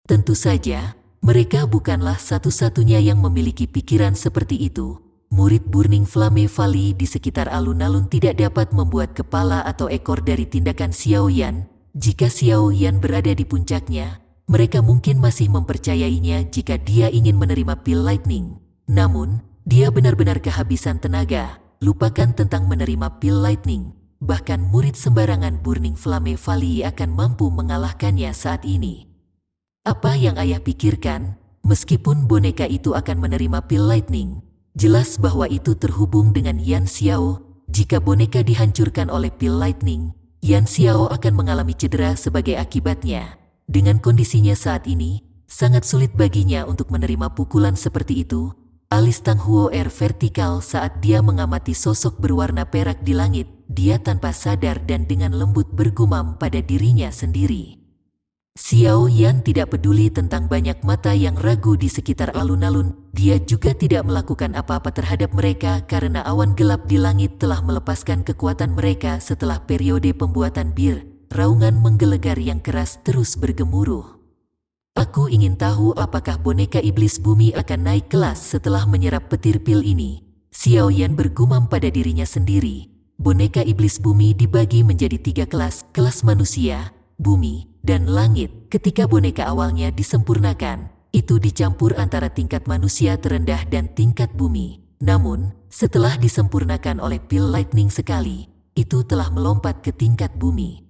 Tentu saja, mereka bukanlah satu-satunya yang memiliki pikiran seperti itu. Murid Burning Flame Valley di sekitar alun-alun tidak dapat membuat kepala atau ekor dari tindakan Xiao Yan. Jika Xiao Yan berada di puncaknya, mereka mungkin masih mempercayainya jika dia ingin menerima Pil Lightning. Namun, dia benar-benar kehabisan tenaga. Lupakan tentang menerima Pil Lightning. Bahkan murid sembarangan Burning Flame Valley akan mampu mengalahkannya saat ini. Apa yang ayah pikirkan? Meskipun boneka itu akan menerima Pil Lightning, jelas bahwa itu terhubung dengan Yan Xiao. Jika boneka dihancurkan oleh Pil Lightning, Yan Xiao akan mengalami cedera sebagai akibatnya. Dengan kondisinya saat ini, sangat sulit baginya untuk menerima pukulan seperti itu. Alis Tang Huo vertikal saat dia mengamati sosok berwarna perak di langit. Dia tanpa sadar dan dengan lembut bergumam pada dirinya sendiri. Xiao Yan tidak peduli tentang banyak mata yang ragu di sekitar alun-alun. Dia juga tidak melakukan apa-apa terhadap mereka karena awan gelap di langit telah melepaskan kekuatan mereka setelah periode pembuatan bir. Raungan menggelegar yang keras terus bergemuruh. Aku ingin tahu apakah boneka iblis bumi akan naik kelas setelah menyerap petir pil ini. Xiao Yan bergumam pada dirinya sendiri. boneka iblis bumi dibagi menjadi 3 kelas, kelas manusia, bumi, dan langit. Ketika boneka awalnya disempurnakan, itu dicampur antara tingkat manusia terendah dan tingkat bumi. Namun, setelah disempurnakan oleh pil lightning sekali, itu telah melompat ke tingkat bumi.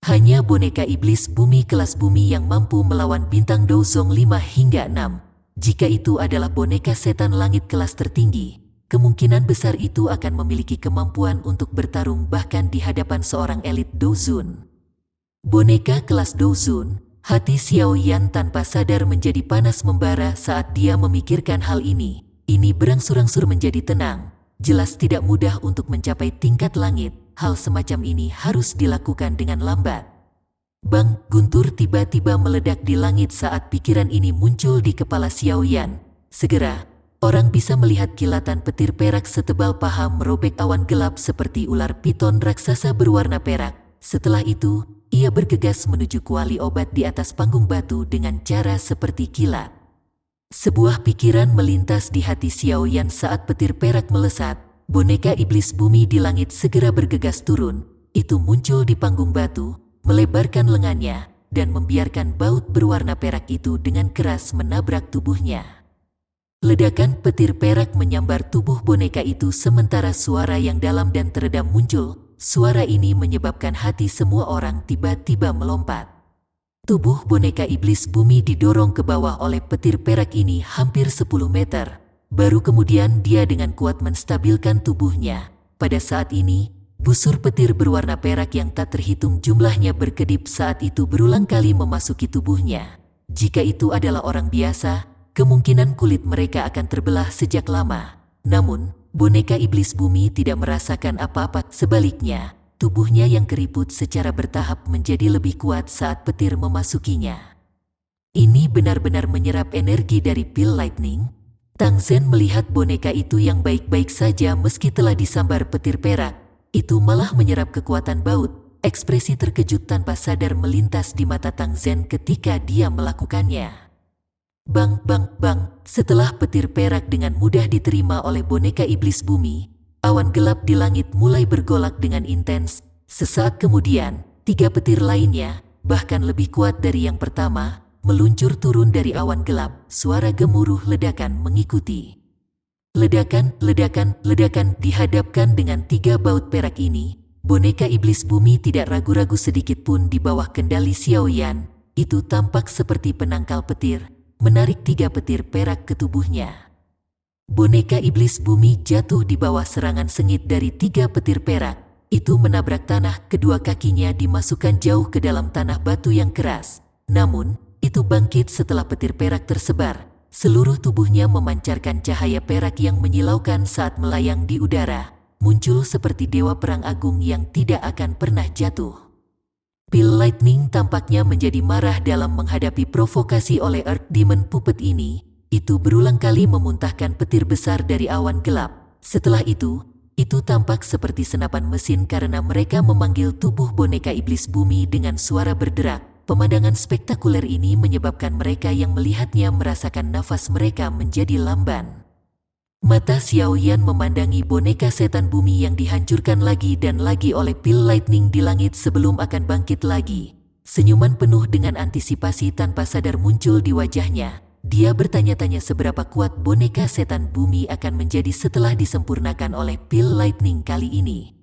Hanya boneka iblis bumi kelas bumi yang mampu melawan bintang Dozong 5 hingga 6. Jika itu adalah boneka setan langit kelas tertinggi, kemungkinan besar itu akan memiliki kemampuan untuk bertarung bahkan di hadapan seorang elit Dozun. Boneka kelas Dozun, hati Xiao Yan tanpa sadar menjadi panas membara saat dia memikirkan hal ini. Ini berangsur-angsur menjadi tenang. Jelas tidak mudah untuk mencapai tingkat langit. Hal semacam ini harus dilakukan dengan lambat. Bang, guntur tiba-tiba meledak di langit saat pikiran ini muncul di kepala Xiao Yan. Segera, orang bisa melihat kilatan petir perak setebal paha merobek awan gelap seperti ular piton raksasa berwarna perak. Setelah itu, ia bergegas menuju kuali obat di atas panggung batu dengan cara seperti kilat. Sebuah pikiran melintas di hati Xiao Yan saat petir perak melesat. Boneka iblis bumi di langit segera bergegas turun. Itu muncul di panggung batu, melebarkan lengannya, dan membiarkan baut berwarna perak itu dengan keras menabrak tubuhnya. Ledakan petir perak menyambar tubuh boneka itu sementara suara yang dalam dan teredam muncul. Suara ini menyebabkan hati semua orang tiba-tiba melompat. Tubuh boneka iblis bumi didorong ke bawah oleh petir perak ini hampir 10 meter. Baru kemudian dia dengan kuat menstabilkan tubuhnya. Pada saat ini, busur petir berwarna perak yang tak terhitung jumlahnya berkedip saat itu berulang kali memasuki tubuhnya. Jika itu adalah orang biasa, kemungkinan kulit mereka akan terbelah sejak lama. Namun, boneka iblis bumi tidak merasakan apa-apa. Sebaliknya, tubuhnya yang keriput secara bertahap menjadi lebih kuat saat petir memasukinya. Ini benar-benar menyerap energi dari pil lightning. Tang Zhen melihat boneka itu yang baik-baik saja meski telah disambar petir perak. Itu malah menyerap kekuatan baut. Ekspresi terkejut tanpa sadar melintas di mata Tang Zhen ketika dia melakukannya. Bang, bang, bang. Setelah petir perak dengan mudah diterima oleh boneka iblis bumi, awan gelap di langit mulai bergolak dengan intens. Sesaat kemudian, 3 petir lainnya, bahkan lebih kuat dari yang pertama, meluncur turun dari awan gelap. Suara gemuruh ledakan mengikuti. Ledakan, ledakan, ledakan. Dihadapkan dengan 3 baut perak ini, boneka iblis bumi tidak ragu-ragu sedikit pun di bawah kendali Xiao Yan. Itu tampak seperti penangkal petir, menarik 3 petir perak ke tubuhnya. Boneka iblis bumi jatuh di bawah serangan sengit dari 3 petir perak. Itu menabrak tanah, kedua kakinya dimasukkan jauh ke dalam tanah batu yang keras. Namun, itu bangkit setelah petir perak tersebar. Seluruh tubuhnya memancarkan cahaya perak yang menyilaukan saat melayang di udara. Muncul seperti dewa perang agung yang tidak akan pernah jatuh. Pil lightning tampaknya menjadi marah dalam menghadapi provokasi oleh Earth Demon Puppet ini. Itu berulang kali memuntahkan petir besar dari awan gelap. Setelah itu tampak seperti senapan mesin karena mereka memanggil tubuh boneka iblis bumi dengan suara berderak. Pemandangan spektakuler ini menyebabkan mereka yang melihatnya merasakan nafas mereka menjadi lamban. Mata Xiao Yan memandangi boneka setan bumi yang dihancurkan lagi dan lagi oleh pil lightning di langit sebelum akan bangkit lagi. Senyuman penuh dengan antisipasi tanpa sadar muncul di wajahnya. Dia bertanya-tanya seberapa kuat boneka setan bumi akan menjadi setelah disempurnakan oleh pil lightning kali ini.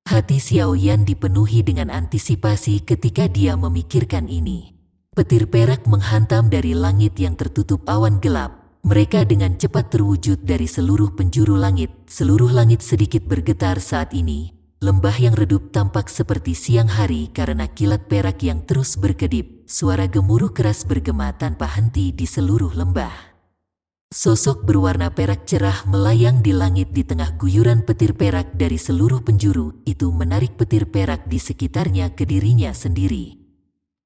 Hati Xiao Yan dipenuhi dengan antisipasi ketika dia memikirkan ini. Petir perak menghantam dari langit yang tertutup awan gelap. Mereka dengan cepat terwujud dari seluruh penjuru langit. Seluruh langit sedikit bergetar saat ini. Lembah yang redup tampak seperti siang hari karena kilat perak yang terus berkedip. Suara gemuruh keras bergema tanpa henti di seluruh lembah. Sosok berwarna perak cerah melayang di langit di tengah guyuran petir perak dari seluruh penjuru. Itu menarik petir perak di sekitarnya ke dirinya sendiri.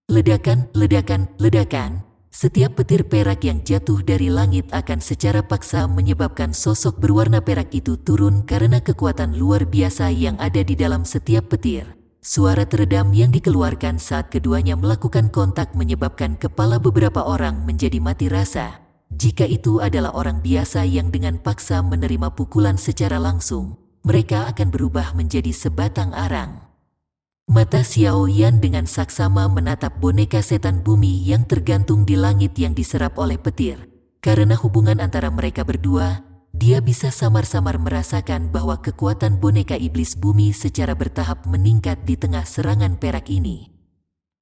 Ledakan, ledakan, ledakan. Setiap petir perak yang jatuh dari langit akan secara paksa menyebabkan sosok berwarna perak itu turun karena kekuatan luar biasa yang ada di dalam setiap petir. Suara teredam yang dikeluarkan saat keduanya melakukan kontak menyebabkan kepala beberapa orang menjadi mati rasa. Jika itu adalah orang biasa yang dengan paksa menerima pukulan secara langsung, mereka akan berubah menjadi sebatang arang. Mata Xiao Yan dengan saksama menatap boneka setan bumi yang tergantung di langit yang diserap oleh petir. Karena hubungan antara mereka berdua, dia bisa samar-samar merasakan bahwa kekuatan boneka iblis bumi secara bertahap meningkat di tengah serangan perak ini.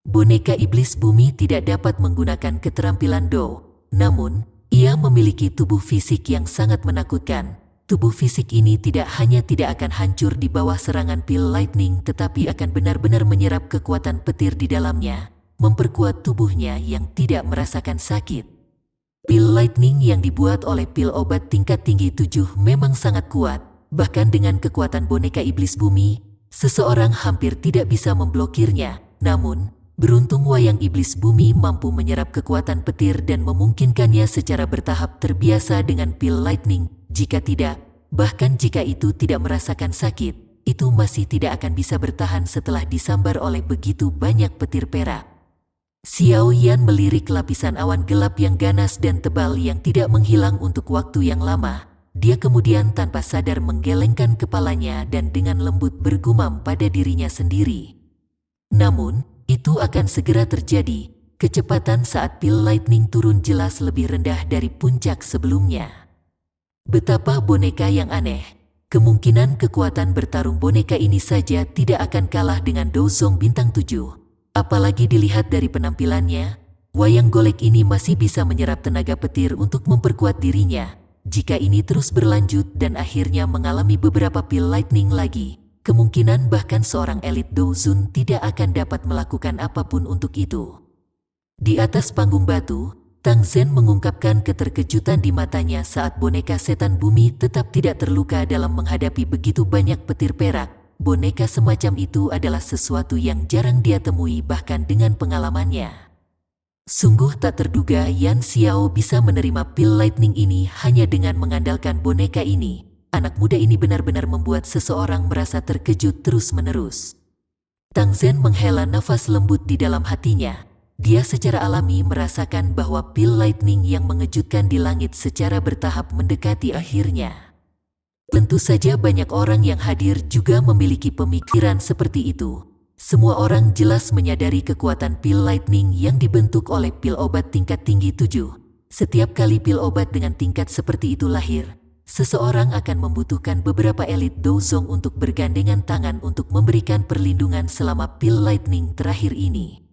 Boneka iblis bumi tidak dapat menggunakan keterampilan Do, namun ia memiliki tubuh fisik yang sangat menakutkan. Tubuh fisik ini tidak hanya tidak akan hancur di bawah serangan pil lightning, tetapi akan benar-benar menyerap kekuatan petir di dalamnya, memperkuat tubuhnya yang tidak merasakan sakit. Pil lightning yang dibuat oleh pil obat tingkat tinggi 7 memang sangat kuat, bahkan dengan kekuatan boneka iblis bumi, seseorang hampir tidak bisa memblokirnya. Namun, beruntung wayang iblis bumi mampu menyerap kekuatan petir dan memungkinkannya secara bertahap terbiasa dengan pil lightning. Jika tidak, bahkan jika itu tidak merasakan sakit, itu masih tidak akan bisa bertahan setelah disambar oleh begitu banyak petir perak. Xiao Yan melirik lapisan awan gelap yang ganas dan tebal yang tidak menghilang untuk waktu yang lama. Dia kemudian tanpa sadar menggelengkan kepalanya dan dengan lembut bergumam pada dirinya sendiri. Namun, itu akan segera terjadi. Kecepatan saat pil lightning turun jelas lebih rendah dari puncak sebelumnya. Betapa boneka yang aneh. Kemungkinan kekuatan bertarung boneka ini saja tidak akan kalah dengan Dozong bintang 7. Apalagi dilihat dari penampilannya, wayang golek ini masih bisa menyerap tenaga petir untuk memperkuat dirinya. Jika ini terus berlanjut dan akhirnya mengalami beberapa pil lightning lagi, kemungkinan bahkan seorang elit Dozun tidak akan dapat melakukan apapun untuk itu. Di atas panggung batu, Tang Zhen mengungkapkan keterkejutan di matanya saat boneka setan bumi tetap tidak terluka dalam menghadapi begitu banyak petir perak. Boneka semacam itu adalah sesuatu yang jarang dia temui bahkan dengan pengalamannya. Sungguh tak terduga Yan Xiao bisa menerima pil lightning ini hanya dengan mengandalkan boneka ini. Anak muda ini benar-benar membuat seseorang merasa terkejut terus-menerus. Tang Zhen menghela nafas lembut di dalam hatinya. Dia secara alami merasakan bahwa pil lightning yang mengejutkan di langit secara bertahap mendekati akhirnya. Tentu saja banyak orang yang hadir juga memiliki pemikiran seperti itu. Semua orang jelas menyadari kekuatan pil lightning yang dibentuk oleh pil obat tingkat tinggi 7. Setiap kali pil obat dengan tingkat seperti itu lahir, seseorang akan membutuhkan beberapa elit Dozong untuk bergandengan tangan untuk memberikan perlindungan selama pil lightning terakhir ini.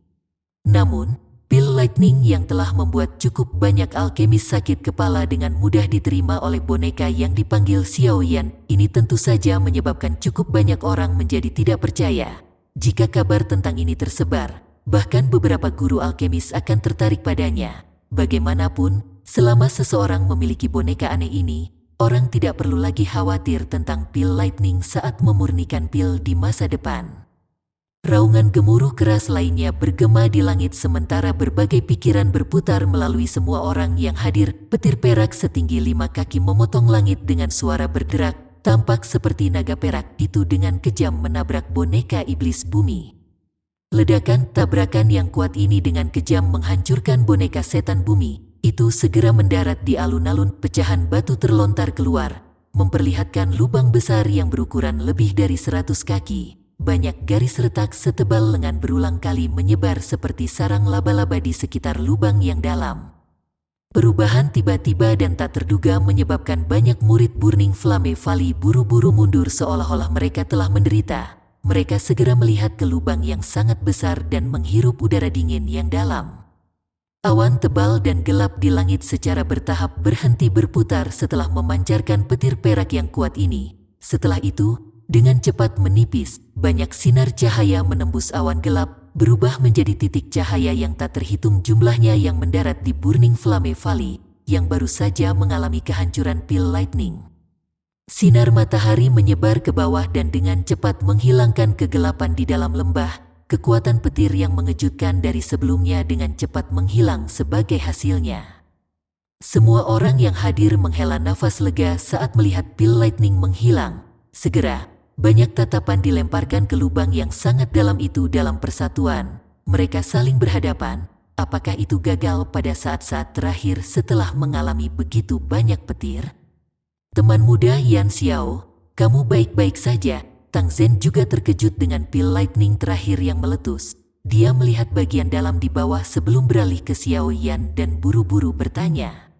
Namun, pil lightning yang telah membuat cukup banyak alkemis sakit kepala dengan mudah diterima oleh boneka yang dipanggil Xiao Yan, ini tentu saja menyebabkan cukup banyak orang menjadi tidak percaya. Jika kabar tentang ini tersebar, bahkan beberapa guru alkemis akan tertarik padanya. Bagaimanapun, selama seseorang memiliki boneka aneh ini, orang tidak perlu lagi khawatir tentang pil lightning saat memurnikan pil di masa depan. Raungan gemuruh keras lainnya bergema di langit sementara berbagai pikiran berputar melalui semua orang yang hadir. Petir perak setinggi 5 kaki memotong langit dengan suara berderak, tampak seperti naga perak itu dengan kejam menabrak boneka iblis bumi. Ledakan tabrakan yang kuat ini dengan kejam menghancurkan boneka setan bumi. Itu segera mendarat di alun-alun, pecahan batu terlontar keluar, memperlihatkan lubang besar yang berukuran lebih dari 100 kaki. Banyak garis retak setebal lengan berulang kali menyebar seperti sarang laba-laba di sekitar lubang yang dalam. Perubahan tiba-tiba dan tak terduga menyebabkan banyak murid Burning Flame Valley buru-buru mundur seolah-olah mereka telah menderita. Mereka segera melihat ke lubang yang sangat besar dan menghirup udara dingin yang dalam. Awan tebal dan gelap di langit secara bertahap berhenti berputar setelah memancarkan petir perak yang kuat ini. Setelah itu, dengan cepat menipis, banyak sinar cahaya menembus awan gelap, berubah menjadi titik cahaya yang tak terhitung jumlahnya yang mendarat di Burning Flame Valley, yang baru saja mengalami kehancuran pil lightning. Sinar matahari menyebar ke bawah dan dengan cepat menghilangkan kegelapan di dalam lembah. Kekuatan petir yang mengejutkan dari sebelumnya dengan cepat menghilang sebagai hasilnya. Semua orang yang hadir menghela nafas lega saat melihat pil lightning menghilang. Segera, banyak tatapan dilemparkan ke lubang yang sangat dalam itu dalam persatuan. Mereka saling berhadapan. Apakah itu gagal pada saat-saat terakhir setelah mengalami begitu banyak petir? Teman muda Yan Xiao, kamu baik-baik saja?" Tang Zhen juga terkejut dengan pil lightning terakhir yang meletus. Dia melihat bagian dalam di bawah sebelum beralih ke Xiao Yan dan buru-buru bertanya.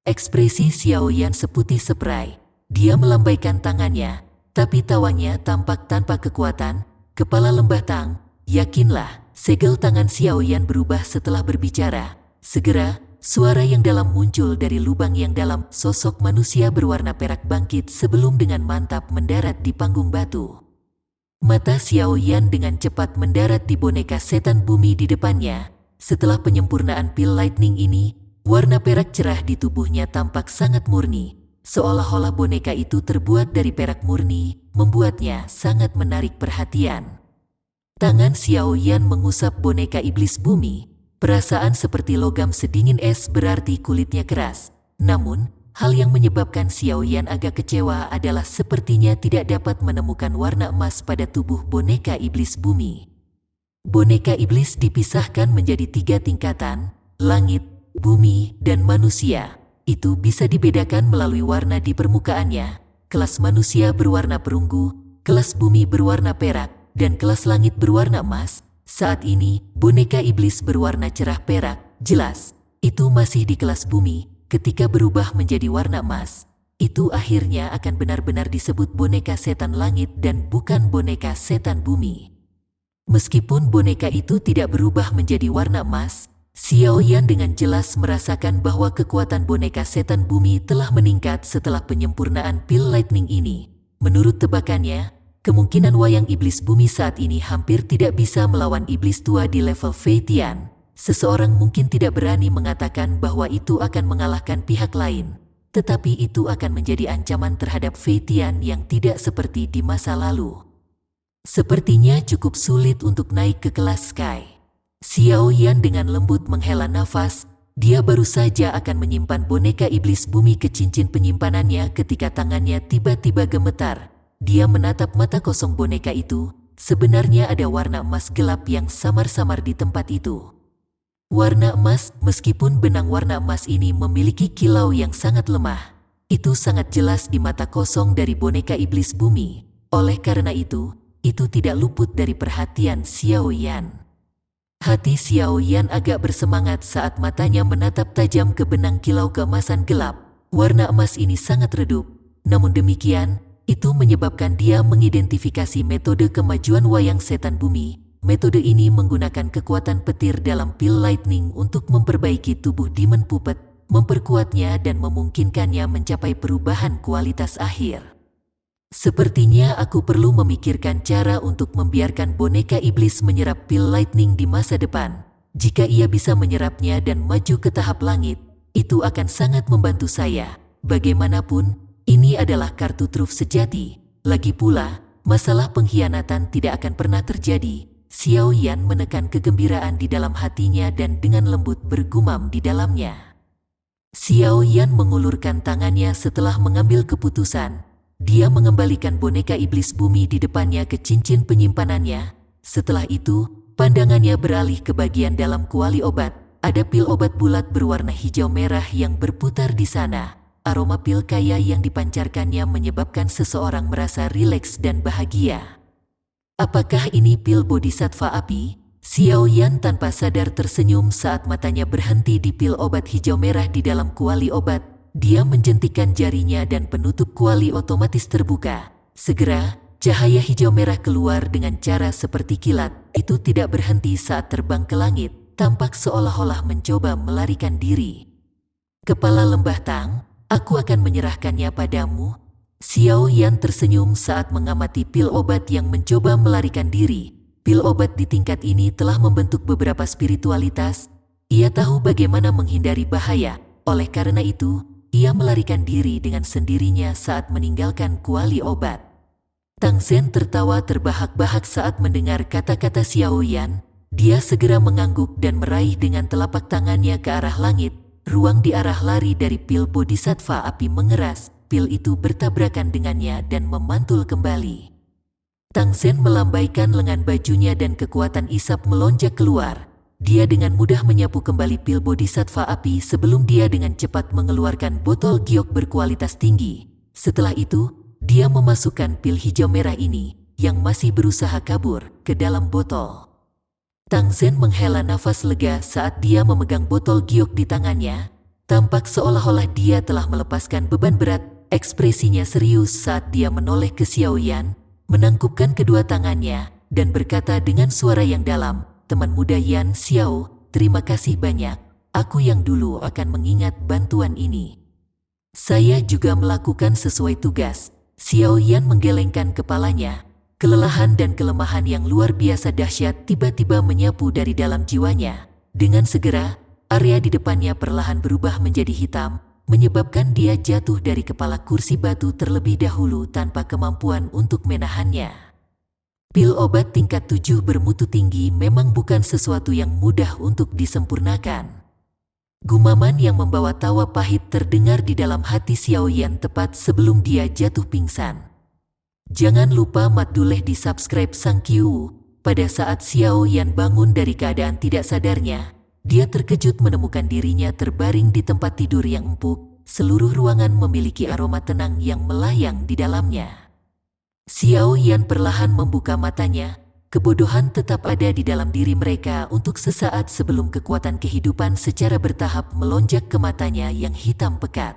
Ekspresi Xiao Yan seputih seprai. Dia melambaikan tangannya, tapi tawanya tampak tanpa kekuatan. "Kepala Lembah Tang, yakinlah." Segel tangan Xiao Yan berubah setelah berbicara. Segera, suara yang dalam muncul dari lubang yang dalam. Sosok manusia berwarna perak bangkit sebelum dengan mantap mendarat di panggung batu. Mata Xiao Yan dengan cepat mendarat di boneka setan bumi di depannya. Setelah penyempurnaan pil lightning ini, warna perak cerah di tubuhnya tampak sangat murni. Seolah-olah boneka itu terbuat dari perak murni, membuatnya sangat menarik perhatian. Tangan Xiao Yan mengusap boneka iblis bumi. Perasaan seperti logam sedingin es berarti kulitnya keras. Namun, hal yang menyebabkan Xiao Yan agak kecewa adalah sepertinya tidak dapat menemukan warna emas pada tubuh boneka iblis bumi. Boneka iblis dipisahkan menjadi 3 tingkatan: langit, bumi, dan manusia. Itu bisa dibedakan melalui warna di permukaannya. Kelas manusia berwarna perunggu, kelas bumi berwarna perak, dan kelas langit berwarna emas. Saat ini, boneka iblis berwarna cerah perak, jelas. Itu masih di kelas bumi. Ketika berubah menjadi warna emas, itu akhirnya akan benar-benar disebut boneka setan langit dan bukan boneka setan bumi. Meskipun boneka itu tidak berubah menjadi warna emas, Xiao Yan dengan jelas merasakan bahwa kekuatan boneka setan bumi telah meningkat setelah penyempurnaan pil lightning ini. Menurut tebakannya, kemungkinan wayang iblis bumi saat ini hampir tidak bisa melawan iblis tua di level Fei Tian. Seseorang mungkin tidak berani mengatakan bahwa itu akan mengalahkan pihak lain, tetapi itu akan menjadi ancaman terhadap Fei Tian yang tidak seperti di masa lalu. Sepertinya cukup sulit untuk naik ke kelas Sky. Xiao Yan dengan lembut menghela nafas. Dia baru saja akan menyimpan boneka iblis bumi ke cincin penyimpanannya ketika tangannya tiba-tiba gemetar. Dia menatap mata kosong boneka itu. Sebenarnya ada warna emas gelap yang samar-samar di tempat itu. Warna emas, meskipun benang warna emas ini memiliki kilau yang sangat lemah, itu sangat jelas di mata kosong dari boneka iblis bumi. Oleh karena itu tidak luput dari perhatian Xiao Yan. Hati Xiao Yan agak bersemangat saat matanya menatap tajam ke benang kilau keemasan gelap. Warna emas ini sangat redup. Namun demikian, itu menyebabkan dia mengidentifikasi metode kemajuan wayang setan bumi. Metode ini menggunakan kekuatan petir dalam pil lightning untuk memperbaiki tubuh Demon Puppet, memperkuatnya dan memungkinkannya mencapai perubahan kualitas akhir. Sepertinya aku perlu memikirkan cara untuk membiarkan boneka iblis menyerap pil lightning di masa depan. Jika ia bisa menyerapnya dan maju ke tahap langit, itu akan sangat membantu saya. Bagaimanapun, ini adalah kartu truf sejati. Lagi pula, masalah pengkhianatan tidak akan pernah terjadi. Xiao Yan menekan kegembiraan di dalam hatinya dan dengan lembut bergumam di dalamnya. Xiao Yan mengulurkan tangannya setelah mengambil keputusan. Dia mengembalikan boneka iblis bumi di depannya ke cincin penyimpanannya. Setelah itu, pandangannya beralih ke bagian dalam kuali obat. Ada pil obat bulat berwarna hijau merah yang berputar di sana. Aroma pil kaya yang dipancarkannya menyebabkan seseorang merasa rileks dan bahagia. Apakah ini pil bodhisattva api? Xiao Yan tanpa sadar tersenyum saat matanya berhenti di pil obat hijau merah di dalam kuali obat. Dia menjentikan jarinya dan penutup kuali otomatis terbuka. Segera, cahaya hijau merah keluar dengan cara seperti kilat. Itu tidak berhenti saat terbang ke langit, tampak seolah-olah mencoba melarikan diri. Kepala Lembah Tang, aku akan menyerahkannya padamu. Xiao Yan tersenyum saat mengamati pil obat yang mencoba melarikan diri. Pil obat di tingkat ini telah membentuk beberapa spiritualitas. Ia tahu bagaimana menghindari bahaya. Oleh karena itu, ia melarikan diri dengan sendirinya saat meninggalkan kuali obat. Tang Zhen tertawa terbahak-bahak saat mendengar kata-kata Xiao Yan. Dia segera mengangguk dan meraih dengan telapak tangannya ke arah langit. Ruang di arah lari dari pil bodhisattva api mengeras. Pil itu bertabrakan dengannya dan memantul kembali. Tang Zhen melambaikan lengan bajunya dan kekuatan isap melonjak keluar. Dia dengan mudah menyapu kembali pil bodhisattva api sebelum dia dengan cepat mengeluarkan botol giok berkualitas tinggi. Setelah itu, dia memasukkan pil hijau merah ini yang masih berusaha kabur ke dalam botol. Tang Zhen menghela nafas lega saat dia memegang botol giok di tangannya. Tampak seolah-olah dia telah melepaskan beban berat. Ekspresinya serius saat dia menoleh ke Xiao Yan, menangkupkan kedua tangannya, dan berkata dengan suara yang dalam, "Teman muda Yan Xiao, terima kasih banyak. Aku yang dulu akan mengingat bantuan ini. Saya juga melakukan sesuai tugas." Xiao Yan menggelengkan kepalanya. Kelelahan dan kelemahan yang luar biasa dahsyat tiba-tiba menyapu dari dalam jiwanya. Dengan segera, area di depannya perlahan berubah menjadi hitam, menyebabkan dia jatuh dari kepala kursi batu terlebih dahulu tanpa kemampuan untuk menahannya. Pil obat tingkat 7 bermutu tinggi memang bukan sesuatu yang mudah untuk disempurnakan. Gumaman yang membawa tawa pahit terdengar di dalam hati Xiao Yan tepat sebelum dia jatuh pingsan. Jangan lupa Madduleh di subscribe Sang Qiu. Pada saat Xiao Yan bangun dari keadaan tidak sadarnya, dia terkejut menemukan dirinya terbaring di tempat tidur yang empuk. Seluruh ruangan memiliki aroma tenang yang melayang di dalamnya. Xiao Yan perlahan membuka matanya. Kebodohan tetap ada di dalam diri mereka untuk sesaat sebelum kekuatan kehidupan secara bertahap melonjak ke matanya yang hitam pekat.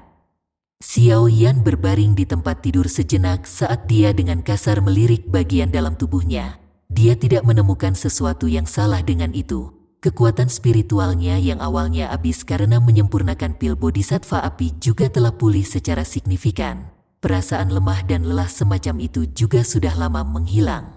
Xiao Yan berbaring di tempat tidur sejenak saat dia dengan kasar melirik bagian dalam tubuhnya. Dia tidak menemukan sesuatu yang salah dengan itu. Kekuatan spiritualnya yang awalnya habis karena menyempurnakan pil bodhisattva api juga telah pulih secara signifikan. Perasaan lemah dan lelah semacam itu juga sudah lama menghilang.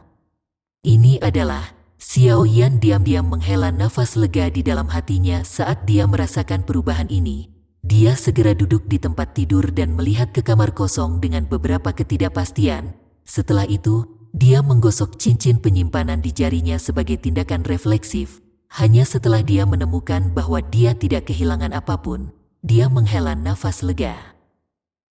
Ini adalah, Xiao Yan diam-diam menghela nafas lega di dalam hatinya saat dia merasakan perubahan ini. Dia segera duduk di tempat tidur dan melihat ke kamar kosong dengan beberapa ketidakpastian. Setelah itu, dia menggosok cincin penyimpanan di jarinya sebagai tindakan refleksif. Hanya setelah dia menemukan bahwa dia tidak kehilangan apapun, dia menghela nafas lega.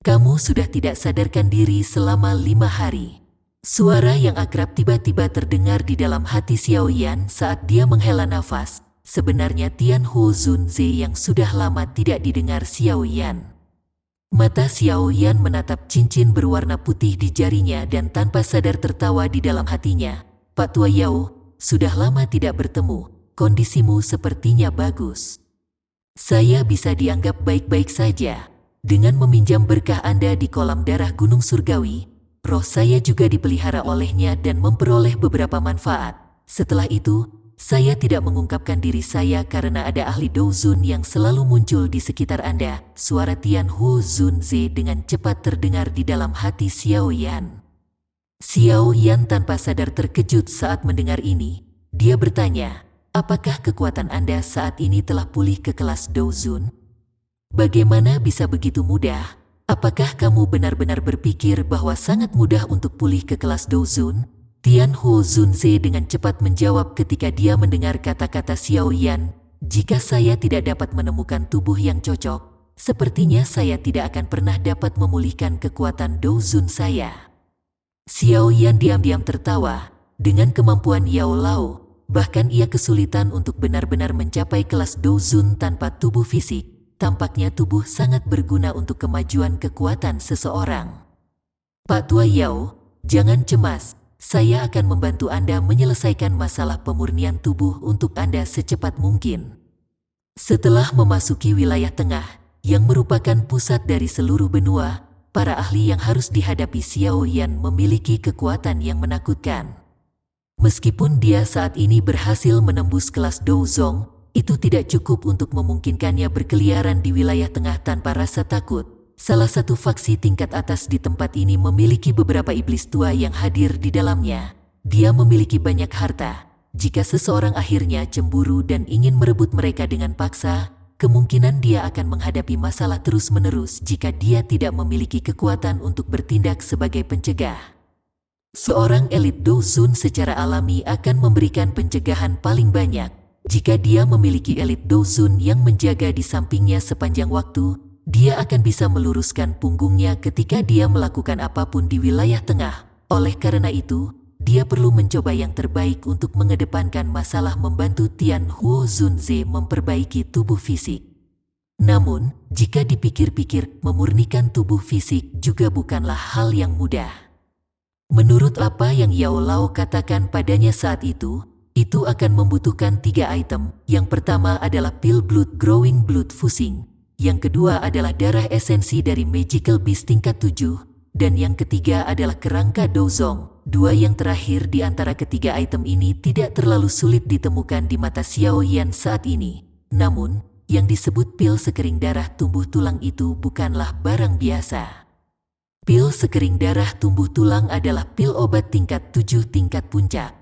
"Kamu sudah tidak sadarkan diri selama 5 hari. Suara yang akrab tiba-tiba terdengar di dalam hati Xiao Yan saat dia menghela nafas. Sebenarnya Tian Ho Zun Ze yang sudah lama tidak didengar Xiao Yan. Mata Xiao Yan menatap cincin berwarna putih di jarinya dan tanpa sadar tertawa di dalam hatinya. "Pak Tua Yao, sudah lama tidak bertemu. Kondisimu sepertinya bagus. Saya bisa dianggap baik-baik saja. Dengan meminjam berkah Anda di kolam darah Gunung Surgawi, roh saya juga dipelihara olehnya dan memperoleh beberapa manfaat. Setelah itu, saya tidak mengungkapkan diri saya karena ada ahli Douzun yang selalu muncul di sekitar Anda." Suara Tian Ho Zun Ze dengan cepat terdengar di dalam hati Xiao Yan. Xiao Yan tanpa sadar terkejut saat mendengar ini. Dia bertanya, "Apakah kekuatan Anda saat ini telah pulih ke kelas Douzun? Bagaimana bisa begitu mudah? Apakah kamu benar-benar berpikir bahwa sangat mudah untuk pulih ke kelas Douzun?" Tian Ho Zun Ze dengan cepat menjawab ketika dia mendengar kata-kata Xiao Yan. "Jika saya tidak dapat menemukan tubuh yang cocok, sepertinya saya tidak akan pernah dapat memulihkan kekuatan Douzun saya." Xiao Yan diam-diam tertawa. Dengan kemampuan Yao Lao, bahkan ia kesulitan untuk benar-benar mencapai kelas Douzun tanpa tubuh fisik. Tampaknya tubuh sangat berguna untuk kemajuan kekuatan seseorang. "Pak Tua Yao, jangan cemas. Saya akan membantu Anda menyelesaikan masalah pemurnian tubuh untuk Anda secepat mungkin." Setelah memasuki wilayah tengah, yang merupakan pusat dari seluruh benua, para ahli yang harus dihadapi Xiao Yan memiliki kekuatan yang menakutkan. Meskipun dia saat ini berhasil menembus kelas Douzong, itu tidak cukup untuk memungkinkannya berkeliaran di wilayah tengah tanpa rasa takut. Salah satu faksi tingkat atas di tempat ini memiliki beberapa iblis tua yang hadir di dalamnya. Dia memiliki banyak harta. Jika seseorang akhirnya cemburu dan ingin merebut mereka dengan paksa, kemungkinan dia akan menghadapi masalah terus-menerus jika dia tidak memiliki kekuatan untuk bertindak sebagai pencegah. Seorang elit Douzun secara alami akan memberikan pencegahan paling banyak. Jika dia memiliki elit Douzun yang menjaga di sampingnya sepanjang waktu, dia akan bisa meluruskan punggungnya ketika dia melakukan apapun di wilayah tengah. Oleh karena itu, dia perlu mencoba yang terbaik untuk mengedepankan masalah membantu Tian Ho Zun Ze memperbaiki tubuh fisik. Namun, jika dipikir-pikir, memurnikan tubuh fisik juga bukanlah hal yang mudah. Menurut apa yang Yao Lao katakan padanya saat itu akan membutuhkan 3 item. Yang pertama adalah pil blood growing blood fusing. Yang kedua adalah darah esensi dari Magical Beast tingkat 7. Dan yang ketiga adalah kerangka Douzong. Dua yang terakhir di antara ketiga item ini tidak terlalu sulit ditemukan di mata Xiao Yan saat ini. Namun, yang disebut pil sekering darah tumbuh tulang itu bukanlah barang biasa. Pil sekering darah tumbuh tulang adalah pil obat tingkat 7 tingkat puncak.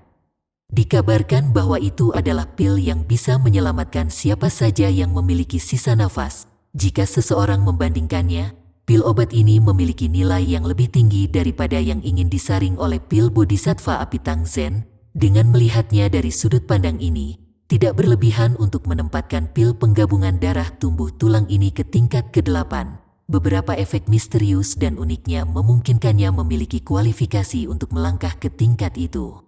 Dikabarkan bahwa itu adalah pil yang bisa menyelamatkan siapa saja yang memiliki sisa nafas. Jika seseorang membandingkannya, pil obat ini memiliki nilai yang lebih tinggi daripada yang ingin disaring oleh pil Bodhisattva api Tangzhen. Dengan melihatnya dari sudut pandang ini, tidak berlebihan untuk menempatkan pil penggabungan darah tumbuh tulang ini ke tingkat ke-8. Beberapa efek misterius dan uniknya memungkinkannya memiliki kualifikasi untuk melangkah ke tingkat itu.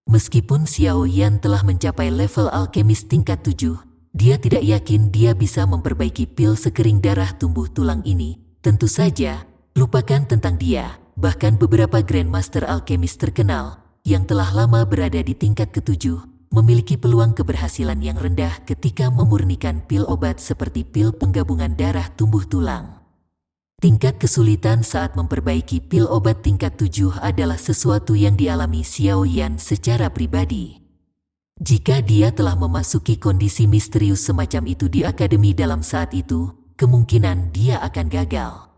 Meskipun Xiao Yan telah mencapai level alkemis tingkat 7, dia tidak yakin dia bisa memperbaiki pil sekering darah tumbuh tulang ini. Tentu saja, lupakan tentang dia. Bahkan beberapa Grandmaster alkemis terkenal yang telah lama berada di tingkat ke-7 memiliki peluang keberhasilan yang rendah ketika memurnikan pil obat seperti pil penggabungan darah tumbuh tulang. Tingkat kesulitan saat memperbaiki pil obat tingkat 7 adalah sesuatu yang dialami Xiao Yan secara pribadi. Jika dia telah memasuki kondisi misterius semacam itu di akademi dalam saat itu, kemungkinan dia akan gagal.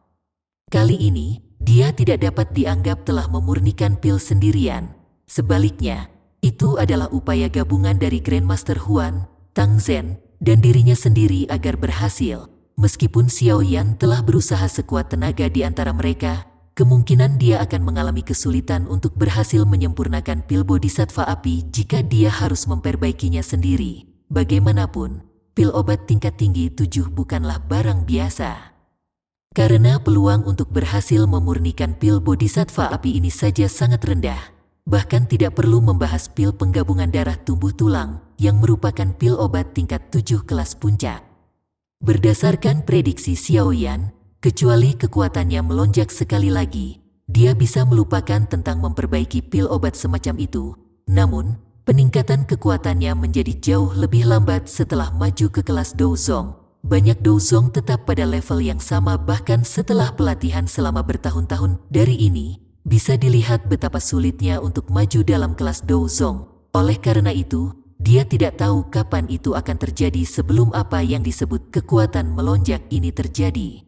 Kali ini, dia tidak dapat dianggap telah memurnikan pil sendirian. Sebaliknya, itu adalah upaya gabungan dari Grandmaster Huan, Tangzhen, dan dirinya sendiri agar berhasil. Meskipun Xiao Yan telah berusaha sekuat tenaga di antara mereka, kemungkinan dia akan mengalami kesulitan untuk berhasil menyempurnakan pil Bodhisattva api jika dia harus memperbaikinya sendiri. Bagaimanapun, pil obat tingkat tinggi 7 bukanlah barang biasa. Karena peluang untuk berhasil memurnikan pil Bodhisattva api ini saja sangat rendah, bahkan tidak perlu membahas pil penggabungan darah tumbuh tulang yang merupakan pil obat tingkat 7 kelas puncak. Berdasarkan prediksi Xiao Yan, kecuali kekuatannya melonjak sekali lagi, dia bisa melupakan tentang memperbaiki pil obat semacam itu. Namun, peningkatan kekuatannya menjadi jauh lebih lambat setelah maju ke kelas Douzong. Banyak Douzong tetap pada level yang sama bahkan setelah pelatihan selama bertahun-tahun. Dari ini, bisa dilihat betapa sulitnya untuk maju dalam kelas Douzong. Oleh karena itu, dia tidak tahu kapan itu akan terjadi sebelum apa yang disebut kekuatan melonjak ini terjadi.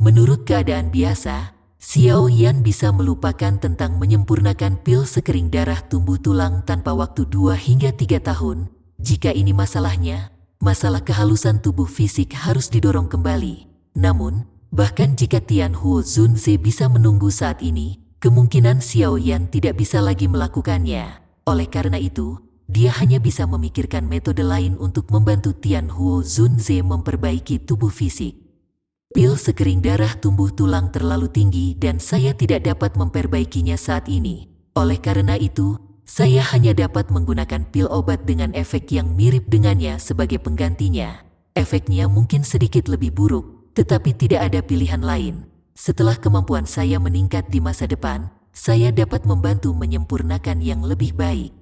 Menurut keadaan biasa, Xiao Yan bisa melupakan tentang menyempurnakan pil sekering darah tumbuh tulang tanpa waktu 2 hingga 3 tahun. Jika ini masalahnya, masalah kehalusan tubuh fisik harus didorong kembali. Namun, bahkan jika Tian Huo Zunze bisa menunggu saat ini, kemungkinan Xiao Yan tidak bisa lagi melakukannya. Oleh karena itu, dia hanya bisa memikirkan metode lain untuk membantu Tian Huo Zunze memperbaiki tubuh fisik. Pil sekering darah tumbuh tulang terlalu tinggi dan saya tidak dapat memperbaikinya saat ini. Oleh karena itu, saya hanya dapat menggunakan pil obat dengan efek yang mirip dengannya sebagai penggantinya. Efeknya mungkin sedikit lebih buruk, tetapi tidak ada pilihan lain. Setelah kemampuan saya meningkat di masa depan, saya dapat membantu menyempurnakan yang lebih baik.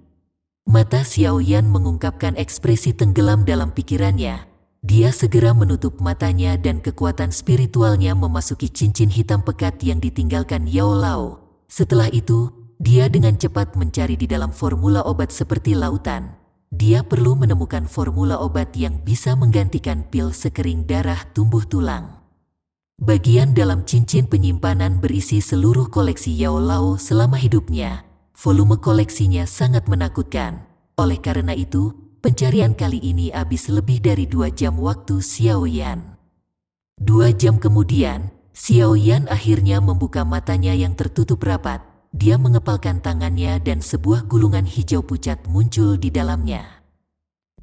Mata Xiao Yan mengungkapkan ekspresi tenggelam dalam pikirannya. Dia segera menutup matanya dan kekuatan spiritualnya memasuki cincin hitam pekat yang ditinggalkan Yao Lao. Setelah itu, dia dengan cepat mencari di dalam formula obat seperti lautan. Dia perlu menemukan formula obat yang bisa menggantikan pil sekering darah tumbuh tulang. Bagian dalam cincin penyimpanan berisi seluruh koleksi Yao Lao selama hidupnya. Volume koleksinya sangat menakutkan. Oleh karena itu, pencarian kali ini habis lebih dari 2 jam waktu Xiao Yan. 2 jam kemudian, Xiao Yan akhirnya membuka matanya yang tertutup rapat. Dia mengepalkan tangannya dan sebuah gulungan hijau pucat muncul di dalamnya.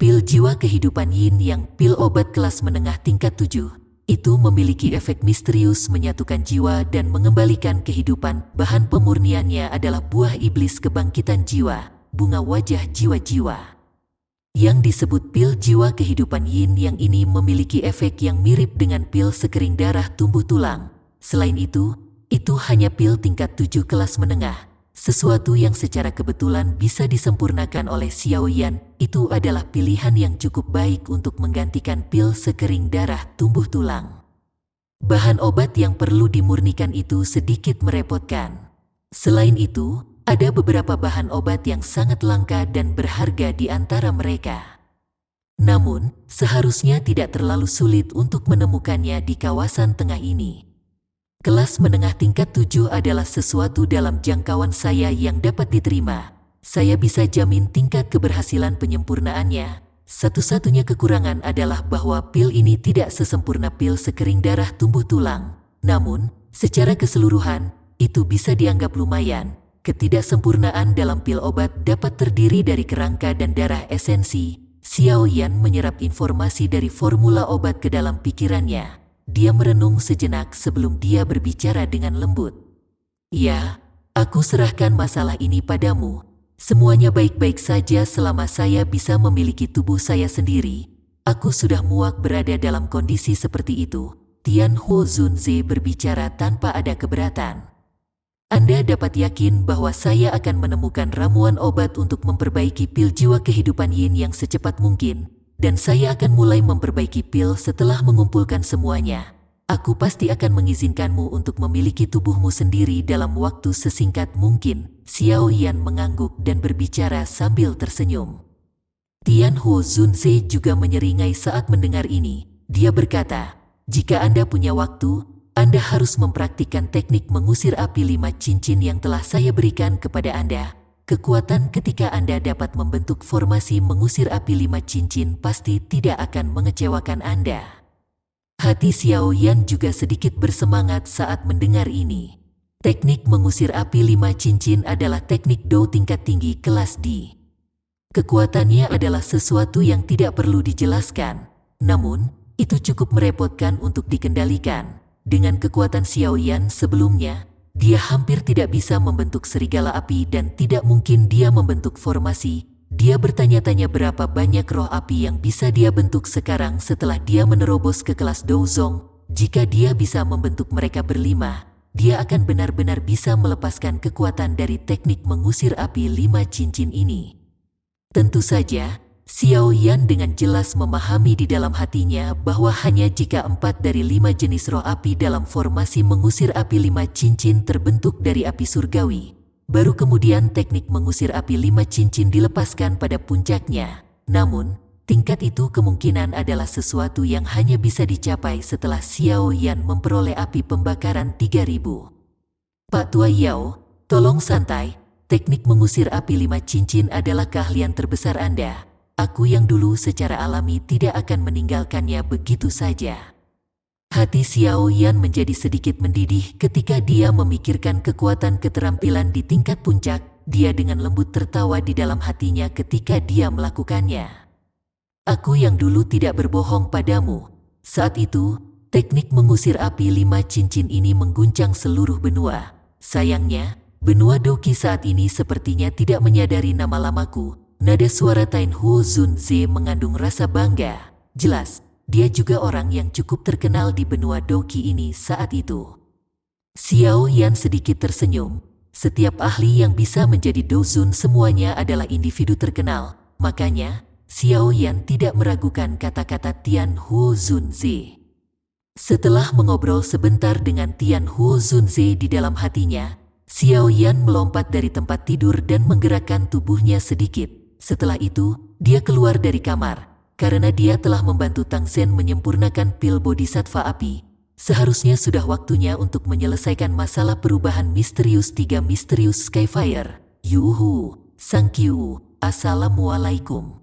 Pil jiwa kehidupan Yin yang pil obat kelas menengah tingkat 7. Itu memiliki efek misterius menyatukan jiwa dan mengembalikan kehidupan. Bahan pemurniannya adalah buah iblis kebangkitan jiwa, bunga wajah jiwa-jiwa. Yang disebut pil jiwa kehidupan yin yang ini memiliki efek yang mirip dengan pil sekering darah tumbuh tulang. Selain itu hanya pil tingkat 7 kelas menengah. Sesuatu yang secara kebetulan bisa disempurnakan oleh Xiao Yan. Itu adalah pilihan yang cukup baik untuk menggantikan pil sekering darah tumbuh tulang. Bahan obat yang perlu dimurnikan itu sedikit merepotkan. Selain itu, ada beberapa bahan obat yang sangat langka dan berharga di antara mereka. Namun, seharusnya tidak terlalu sulit untuk menemukannya di kawasan tengah ini. Kelas menengah tingkat 7 adalah sesuatu dalam jangkauan saya yang dapat diterima. Saya bisa jamin tingkat keberhasilan penyempurnaannya. Satu-satunya kekurangan adalah bahwa pil ini tidak sesempurna pil sekering darah tumbuh tulang. Namun, secara keseluruhan, itu bisa dianggap lumayan. Ketidaksempurnaan dalam pil obat dapat terdiri dari kerangka dan darah esensi. Xiao Yan menyerap informasi dari formula obat ke dalam pikirannya. Dia merenung sejenak sebelum dia berbicara dengan lembut. Ya, aku serahkan masalah ini padamu. Semuanya baik-baik saja selama saya bisa memiliki tubuh saya sendiri. Aku sudah muak berada dalam kondisi seperti itu. Tian Ho Zunze berbicara tanpa ada keberatan. Anda dapat yakin bahwa saya akan menemukan ramuan obat untuk memperbaiki pil jiwa kehidupan yin yang secepat mungkin. Dan saya akan mulai memperbaiki pil setelah mengumpulkan semuanya. Aku pasti akan mengizinkanmu untuk memiliki tubuhmu sendiri dalam waktu sesingkat mungkin. Xiao Yan mengangguk dan berbicara sambil tersenyum. Tian Ho Zunze juga menyeringai saat mendengar ini. Dia berkata, jika Anda punya waktu, Anda harus mempraktikkan teknik mengusir api 5 cincin yang telah saya berikan kepada Anda. Kekuatan ketika Anda dapat membentuk formasi mengusir api 5 cincin pasti tidak akan mengecewakan Anda. Hati Xiao Yan juga sedikit bersemangat saat mendengar ini. Teknik mengusir api 5 cincin adalah teknik Dou tingkat tinggi kelas D. Kekuatannya adalah sesuatu yang tidak perlu dijelaskan. Namun, itu cukup merepotkan untuk dikendalikan. Dengan kekuatan Xiao Yan sebelumnya, dia hampir tidak bisa membentuk serigala api dan tidak mungkin dia membentuk formasi. Dia bertanya-tanya berapa banyak roh api yang bisa dia bentuk sekarang setelah dia menerobos ke kelas Douzong. Jika dia bisa membentuk mereka berlima, dia akan benar-benar bisa melepaskan kekuatan dari teknik mengusir api 5 cincin ini. Tentu saja, Xiao Yan dengan jelas memahami di dalam hatinya bahwa hanya jika 4 dari 5 jenis roh api dalam formasi mengusir api 5 cincin terbentuk dari api surgawi, baru kemudian teknik mengusir api 5 cincin dilepaskan pada puncaknya. Namun, tingkat itu kemungkinan adalah sesuatu yang hanya bisa dicapai setelah Xiao Yan memperoleh api pembakaran 3000. Pak Tua Yao, tolong santai. Teknik mengusir api 5 cincin adalah keahlian terbesar Anda. Aku yang dulu secara alami tidak akan meninggalkannya begitu saja. Hati Xiao Yan menjadi sedikit mendidih ketika dia memikirkan kekuatan keterampilan di tingkat puncak. Dia dengan lembut tertawa di dalam hatinya ketika dia melakukannya. Aku yang dulu tidak berbohong padamu. Saat itu, teknik mengusir api 5 cincin ini mengguncang seluruh benua. Sayangnya, benua Doki saat ini sepertinya tidak menyadari nama lamaku. Nada suara Tian Ho Zunze mengandung rasa bangga. Jelas, dia juga orang yang cukup terkenal di benua Doki ini saat itu. Xiao Yan sedikit tersenyum. Setiap ahli yang bisa menjadi Douzun semuanya adalah individu terkenal. Makanya, Xiao Yan tidak meragukan kata-kata Tian Ho Zunze. Setelah mengobrol sebentar dengan Tian Ho Zunze di dalam hatinya, Xiao Yan melompat dari tempat tidur dan menggerakkan tubuhnya sedikit. Setelah itu, dia keluar dari kamar. Karena dia telah membantu Tang Zhen menyempurnakan pil bodhisattva api, seharusnya sudah waktunya untuk menyelesaikan masalah perubahan misterius 3 misterius Skyfire. Yuhu, Thank you, Assalamualaikum.